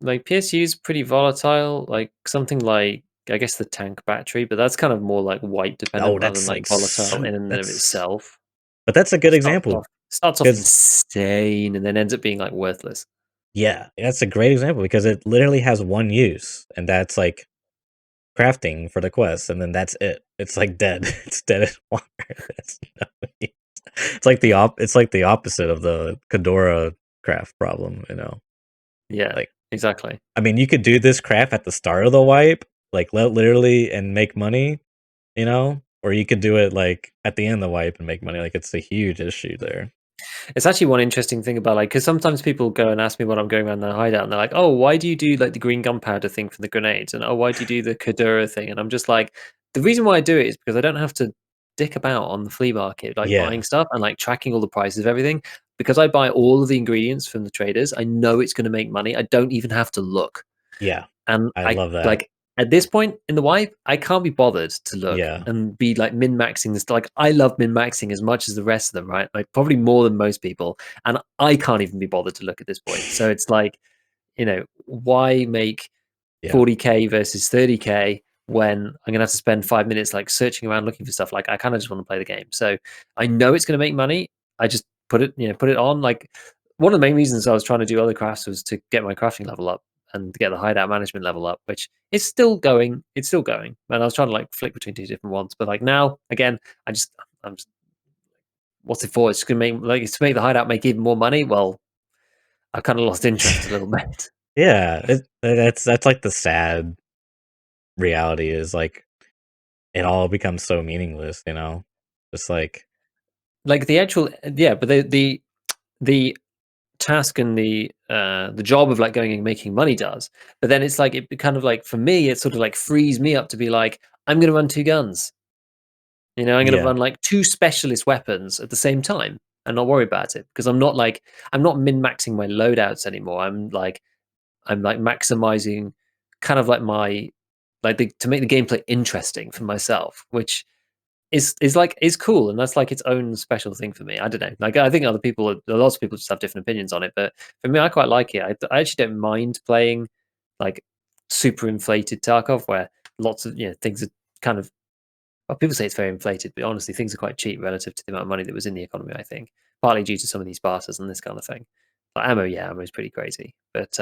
like PSU is pretty volatile. Like something like I guess the tank battery, but that's kind of more like white Oh, dependent rather than that's like like volatile in and of that's itself. but that's a good Starts example off starts off because insane and then ends up being like worthless. yeah, that's a great example because it literally has one use, and that's like crafting for the quest, and then that's it. It's like dead. It's dead in water. That's no use. It's like the opposite of the Kadora craft problem, you know? Yeah, Like, exactly. I mean, you could do this craft at the start of the wipe, like literally and make money, you know? Or you could do it like at the end of the wipe and make money. Like it's a huge issue there. It's actually one interesting thing about like because sometimes people go and ask me when I'm going around the hideout, and they're like, "Oh, why do you do like the green gunpowder thing for the grenades?" And "Oh, why do you do the Kadura thing?" And I'm just like, the reason why I do it is because I don't have to dick about on the flea market, like buying Yeah. stuff and like tracking all the prices of everything. Because I buy all of the ingredients from the traders, I know it's going to make money. I don't even have to look. Yeah. And I I love that. like at this point in the wipe, I can't be bothered to look Yeah. and be like min maxing this. Like I love min maxing as much as the rest of them, right? Like probably more than most people, and I can't even be bothered to look at this point. So it's like, why make Yeah. 40K versus 30K when I'm gonna have to spend 5 minutes like searching around looking for stuff? Like I kind of just want to play the game. So I know it's gonna make money. I just put it on. Like one of the main reasons I was trying to do other crafts was to get my crafting level up and to get the hideout management level up, which is still going. It's still going. And I was trying to like flick between two different ones. But like now, again, I'm just what's it for? It's gonna make like it's to make the hideout make even more money. Well, I kind of lost interest a little bit. Yeah. That's like the sad reality is like it all becomes so meaningless, you know? Just like Like the actual yeah, but the task and the job of like going and making money does. But then it's like it kind of like for me, it sort of like frees me up to be like, I'm gonna run two guns. I'm gonna yeah. run like two specialist weapons at the same time and not worry about it because I'm not min-maxing my loadouts anymore. I'm like maximizing kind of like my to make the gameplay interesting for myself, which is cool, and that's like its own special thing for me. I don't know. Like I think other people, lots of people just have different opinions on it, but for me, I quite like it. I actually don't mind playing like super inflated Tarkov, where lots of things are kind of. Well, people say it's very inflated, but honestly, things are quite cheap relative to the amount of money that was in the economy. I think partly due to some of these barters and this kind of thing. But ammo, yeah, ammo is pretty crazy, but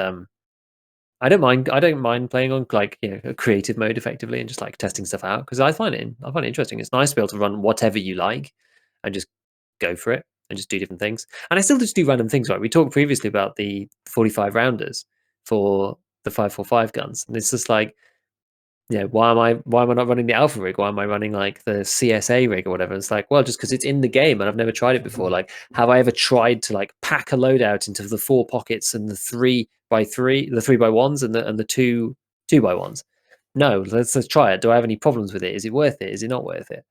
I don't mind. I don't mind playing on like a creative mode effectively and just like testing stuff out because I find it interesting. It's nice to be able to run whatever you like and just go for it and just do different things. And I still just do random things. Right? We talked previously about the 45 rounders for the 545 guns, and it's just like why am I not running the alpha rig? Why am I running like the CSA rig or whatever? It's like, well, just because it's in the game and I've never tried it before. Like, have I ever tried to like pack a loadout into the four pockets and the 3x3, the 3x1s and the two by ones? No, let's try it. Do I have any problems with it? Is it worth it? Is it not worth it?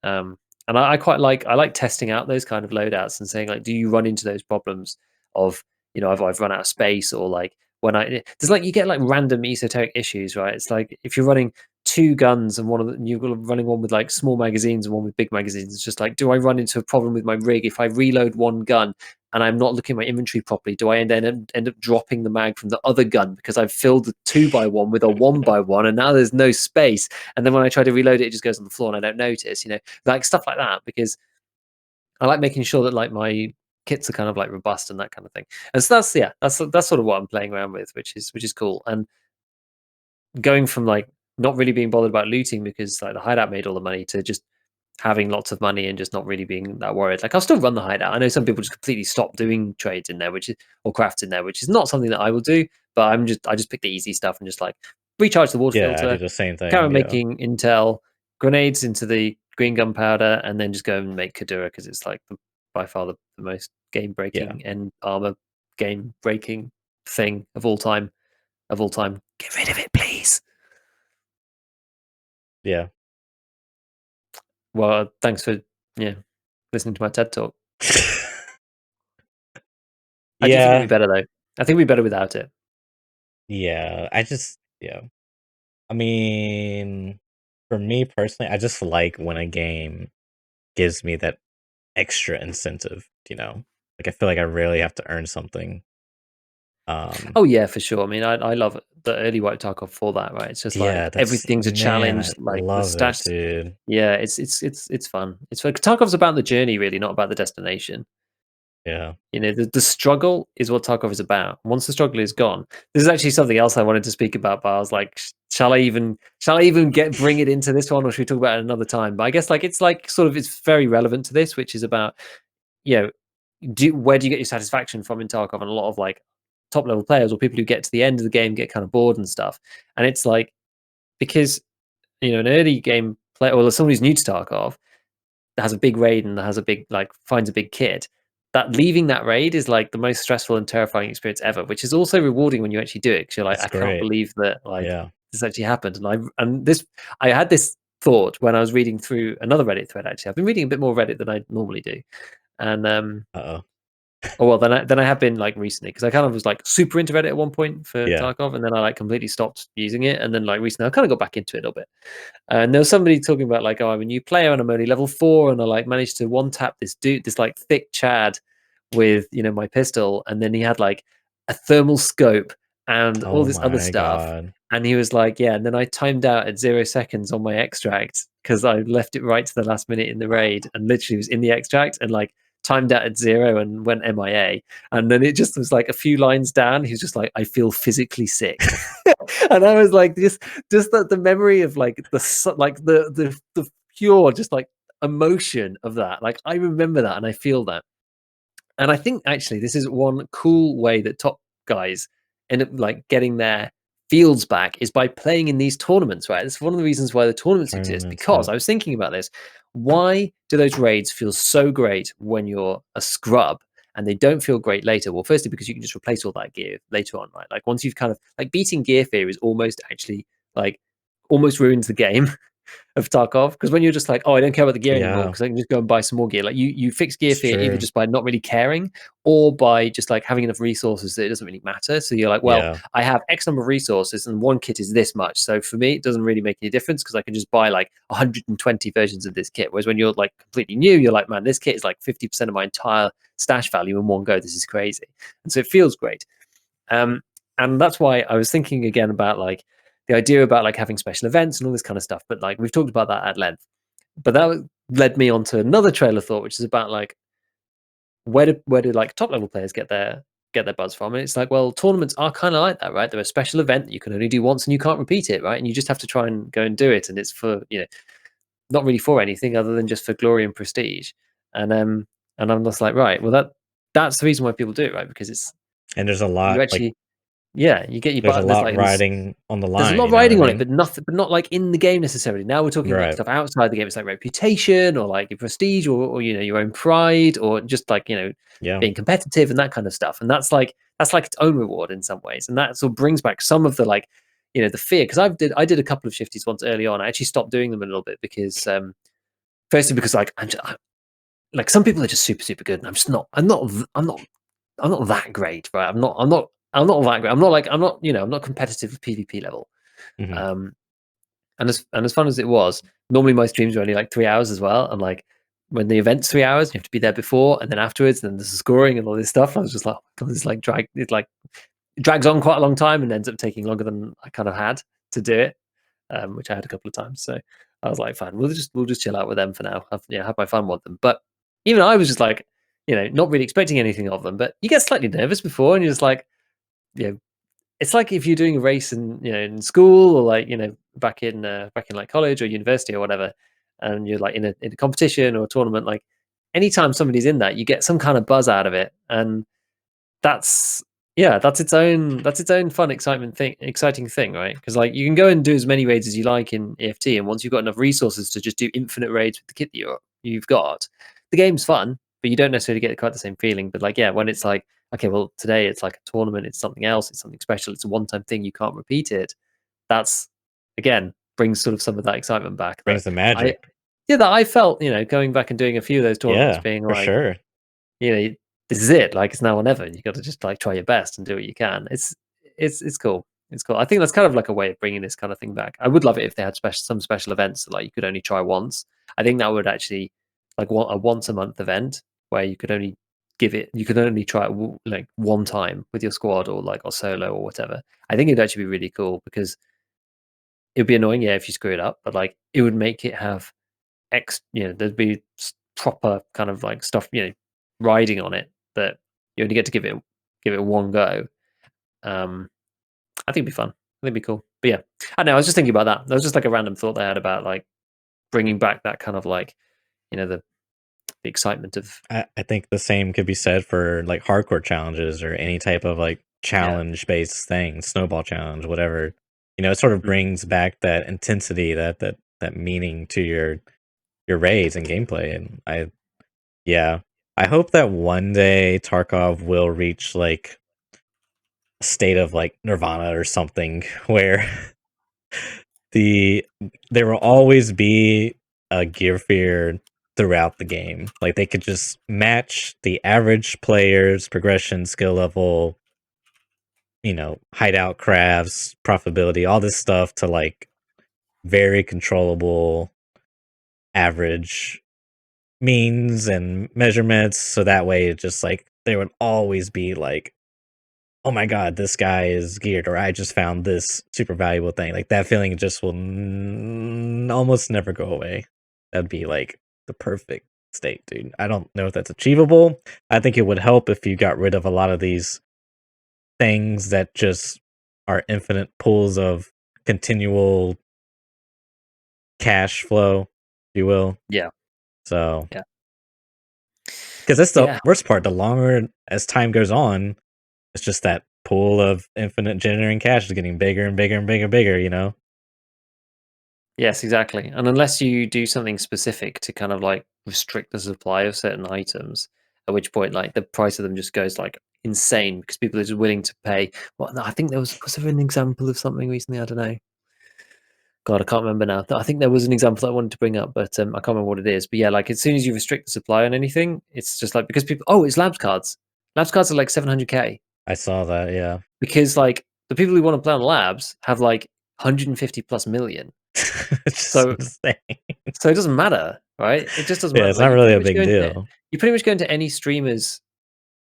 And I quite I like testing out those kind of loadouts and saying like, do you run into those problems of I've run out of space, or like when there's like you get like random esoteric issues, right? It's like if you're running two guns and one of them, you're running one with like small magazines and one with big magazines. It's just like, do I run into a problem with my rig if I reload one gun and I'm not looking at my inventory properly? Do I end up dropping the mag from the other gun because I've filled the 2x1 with a 1x1 and now there's no space? And then when I try to reload it, it just goes on the floor and I don't notice, like stuff like that, because I like making sure that like my kits are kind of like robust and that kind of thing. And so that's sort of what I'm playing around with, which is cool. And going from like not really being bothered about looting because like the hideout made all the money, to just having lots of money and just not really being that worried. Like I'll still run the hideout. I know some people just completely stop doing trades in there, or crafts in there, which is not something that I will do. But I just pick the easy stuff and just like recharge the water Yeah, I do filter, the same carry thing. on Yeah, making intel, grenades into the green gunpowder, and then just go and make Kadura because it's like by far the most game yeah, breaking and armor game breaking thing of all time. Of all time, get rid of it, please. yeah. Well, thanks for listening to my TED talk. I do think it'd be Yeah, better though. I think it'd be better without it. yeah. Yeah. I mean, for me personally, I just like when a game gives me that extra incentive, you know? Like I feel like I really have to earn something. Um, Oh yeah, for sure. I mean, I love the early White Tarkov for that, right? It's just yeah, like that's everything's a man, challenge. I Like the love it, stats. dude. Yeah, it's fun. It's like Tarkov's about the journey, really, not about the destination. Yeah. The struggle is what Tarkov is about. Once the struggle is gone, this is actually something else I wanted to speak about. But I was like, shall I even get bring it into this one, or should we talk about it another time? But I guess like it's like sort of it's very relevant to this, which is about you know where do you get your satisfaction from in Tarkov? And a lot of like top level players or people who get to the end of the game get kind of bored and stuff. And it's like because an early game player or someone who's new to Tarkov has a big raid and has a big like finds a big kid. That leaving that raid is like the most stressful and terrifying experience ever, which is also rewarding when you actually do it. Because you're like, It's I can't great. believe that like Yeah. this actually happened. I had this thought when I was reading through another Reddit thread. Actually, I've been reading a bit more Reddit than I normally do, and Uh-oh. oh well, then I have been like recently because I kind of was like super into Reddit at one point for Yeah. Tarkov, and then I like completely stopped using it, and then like recently I kind of got back into it a little bit. And there was somebody talking about like, oh, I'm a new player and I'm only level 4, and I like managed to one tap this dude, this like thick Chad, with my pistol, and then he had like a thermal scope and all Oh this other my stuff. god. And he was like, yeah, and then I timed out at 0 seconds on my extract because I left it right to the last minute in the raid and literally was in the extract and like timed out at 0 and went MIA. And then it just was like a few lines down. He was just like, I feel physically sick. And I was like, just the memory of like the pure just like emotion of that. Like I remember that and I feel that. And I think actually this is one cool way that top guys end up like getting their fields back is by playing in these tournaments, right? It's one of the reasons why the tournaments exist, Tournaments, because yep. I was thinking about this. Why do those raids feel so great when you're a scrub and they don't feel great later? Well, firstly, because you can just replace all that gear later on, right? Like once you've kind of like beating gear fear is almost actually like almost ruins the game of Tarkov, because when you're just like, oh, I don't care about the gear anymore Yeah, because I can just go and buy some more gear. Like you fix gear it's fear either true. just by not really caring or by just like having enough resources that it doesn't really matter. So you're like, well, Yeah. I have X number of resources and one kit is this much. So for me, it doesn't really make any difference because I can just buy like 120 versions of this kit. Whereas when you're like completely new, you're like, man, this kit is like 50% of my entire stash value in one go. This is crazy. And so it feels great. Um, and that's why I was thinking again about like the idea about like having special events and all this kind of stuff. But like we've talked about that at length. But that led me on to another trail of thought, which is about like where do like top level players get their buzz from? And it's like, well, tournaments are kind of like that, right? They're a special event that you can only do once and you can't repeat it, right? And you just have to try and go and do it. And it's for not really for anything other than just for glory and prestige. And I'm just like, right, well that's the reason why people do it, right? Because it's And there's a you lot, like, actually yeah, you get your there's a butt. There's lot like riding on the there's a line, lot you know what I riding on it, mean? but nothing, but not like in the game necessarily. Now we're talking like Right. stuff outside the game. It's like reputation or like your prestige or your own pride or just like Yeah. being competitive and that kind of stuff. And that's like its own reward in some ways. And that sort of brings back some of the like the fear, because I did a couple of shifties once early on. I actually stopped doing them a little bit because Firstly, because like like some people are just super super good, and I'm just not. I'm not that great, right? I'm not that great. I'm not I'm not competitive with PvP level. Mhm. Um, and as fun as it was, normally my streams are only like 3 hours as well, and like when the event's 3 hours, you have to be there before and then afterwards, and then there's the scoring and all this stuff. I was just like, oh God, this like it drags on quite a long time and ends up taking longer than I kind of had to do it, which I had a couple of times. So I was like, fine, we'll just chill out with them for now. Have my fun with them. But even I was just like, not really expecting anything of them. But you get slightly nervous before, and you're just like, you know, it's like if you're doing a race in school, or like back in like college or university or whatever, and you're like in a competition or a tournament. Like anytime somebody's in that, you get some kind of buzz out of it, and that's that's its own fun exciting thing, right? Because like you can go and do as many raids as you like in EFT, and once you've got enough resources to just do infinite raids with the kit that you've got, the game's fun, but you don't necessarily get quite the same feeling. But like when it's like, okay, well today it's like a tournament, it's something else, it's something special, it's a one-time thing, you can't repeat it. That's again brings sort of some of that excitement back that Brings the I magic. that I felt, going back and doing a few of those tournaments, Yeah, being for like, sure. you know, this is it. Like it's now or never. You got to just like try your best and do what you can. It's cool. It's cool. I think that's kind of like a way of bringing this kind of thing back. I would love it if they had some special events that like you could only try once. I think that would actually like a once a month event where you could only you could only try it like one time with your squad or like or solo or whatever. I think it'd actually be really cool because it would be annoying, if you screw it up, but like it would make it have there'd be proper kind of like stuff, riding on it that you only get to give it one go. Um, I think it'd be fun. I think it'd be cool. But yeah, I know. I was just thinking about that. That was just like a random thought I had about like bringing back that kind of like the excitement of I think the same could be said for like hardcore challenges or any type of like yeah. challenge based thing, snowball challenge, whatever. It sort of Mm. brings back that intensity, that meaning to your raids and gameplay. And yeah, I hope that one day Tarkov will reach like a state of like Nirvana or something where the there will always be a gear fear throughout the game. Like they could just match the average player's progression, skill level, hideout crafts, profitability, all this stuff to like very controllable average means and measurements. So that way it just like there would always be like, oh my god, this guy is geared, or I just found this super valuable thing. Like that feeling just will almost never go away. That'd be like the perfect state, dude. I don't know if that's achievable. I think it would help if you got rid of a lot of these things that just are infinite pools of continual cash flow, if you will. Yeah. So, Yeah. because that's the Yeah. worst part. The longer as time goes on, it's just that pool of infinite generating cash is getting bigger and bigger and bigger and bigger. Yes, exactly. And unless you do something specific to kind of like restrict the supply of certain items, at which point like the price of them just goes like insane because people are just willing to pay. Well, no, I think was there an example of something recently? I don't know. God, I can't remember now. I think there was an example that I wanted to bring up, but I can't remember what it is. But yeah, like as soon as you restrict the supply on anything, it's just like because people, oh, it's labs cards. Labs cards are like 700k I saw that, yeah. because like the people who want to play on labs have like 150 plus million. It's just So insane. it doesn't matter, right? It just doesn't Yeah, matter. it's not Like really a big deal. you pretty much go into any streamer's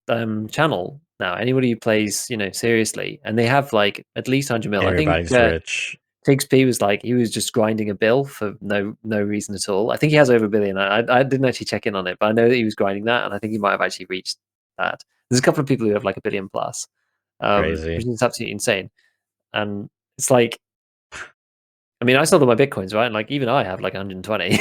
channel now. Anybody who plays, seriously, and they have like at least 100 mil. I think Everybody's rich. Tigs P was like he was just grinding a bill for no reason at all. I think he has over a billion. I didn't actually check in on it, but I know that he was grinding that, and I think he might have actually reached that. There's a couple of people who have like a billion plus, which Crazy. is absolutely insane. And it's like, I mean, I sold all my bitcoins, right? And like even I have like 120,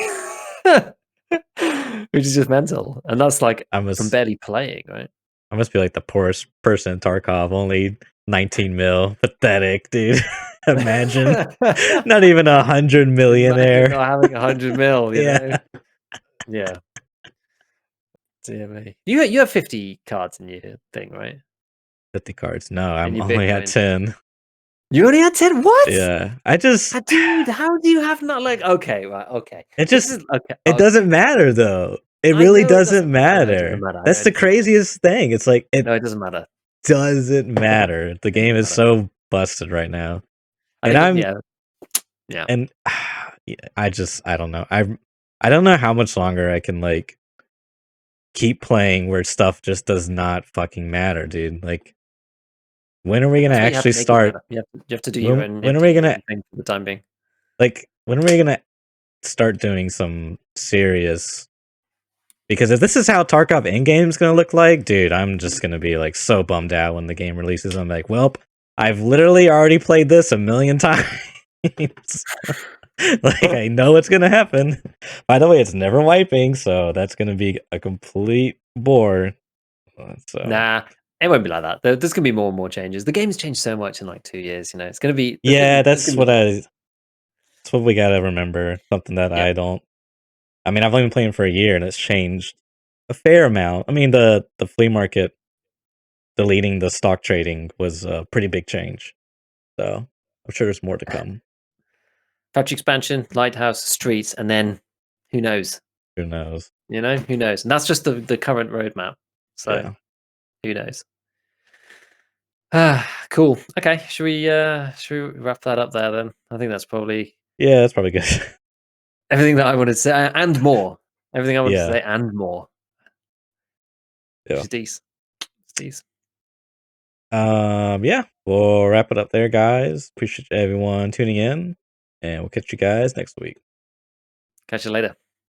which is just mental. And that's like I from must barely playing, right? I must be like the poorest person in Tarkov, only 19 mil. Pathetic, dude. Imagine. Not even 100 Imagine millionaire. not having 100 mil, Yeah. Yeah. Dear me. You have 50 cards in your thing, right? 50 cards. No, In I'm your only at Bitcoin. 10. You only had 10? What? Yeah, I just Dude, how do you have not like okay, right, okay. it This just is okay, it okay. doesn't matter though. It I really know it doesn't doesn't I know it doesn't matter. matter. I know That's it the doesn't matter. craziest thing. It's like it No, it doesn't matter. doesn't matter. The It game doesn't is matter. so busted right now. I And think I'm yeah. Yeah. and yeah, I don't know. I don't know how much longer I can like keep playing where stuff just does not fucking matter, dude. Like when are we gonna That's why you have actually to make it start matter. You have to do your own when are we empty gonna thing for the time being. like when are we gonna start doing some serious because if this is how Tarkov endgame's gonna look like, dude, I'm just gonna be like so bummed out when the game releases. I'm like, well, I've literally already played this a million times. Like I know what's gonna happen. By the way, it's never wiping, so that's gonna be a complete bore. So Nah, it won't be like that. There's gonna be more and more changes. The game's changed so much in like 2 years, you know. It's gonna be yeah, there's gonna be more. that's what we gotta remember. Something that Yeah. I don't. I mean, I've only been playing for a year, and it's changed a fair amount. I mean, the flea market deleting the stock trading was a pretty big change. So I'm sure there's more to come. Factory expansion, lighthouse, streets, and then who knows? Who knows? You know, who knows? And that's just the current roadmap. So Yeah. who knows? Ah, cool. Okay, should we wrap that up there then? I think that's probably Yeah, that's probably good. everything that I wanted to say and more. Everything I wanted to Yeah. say and more. Which Yeah. is decent. It's decent. Yeah, we'll wrap it up there, guys. Appreciate everyone tuning in, and we'll catch you guys next week. Catch you later.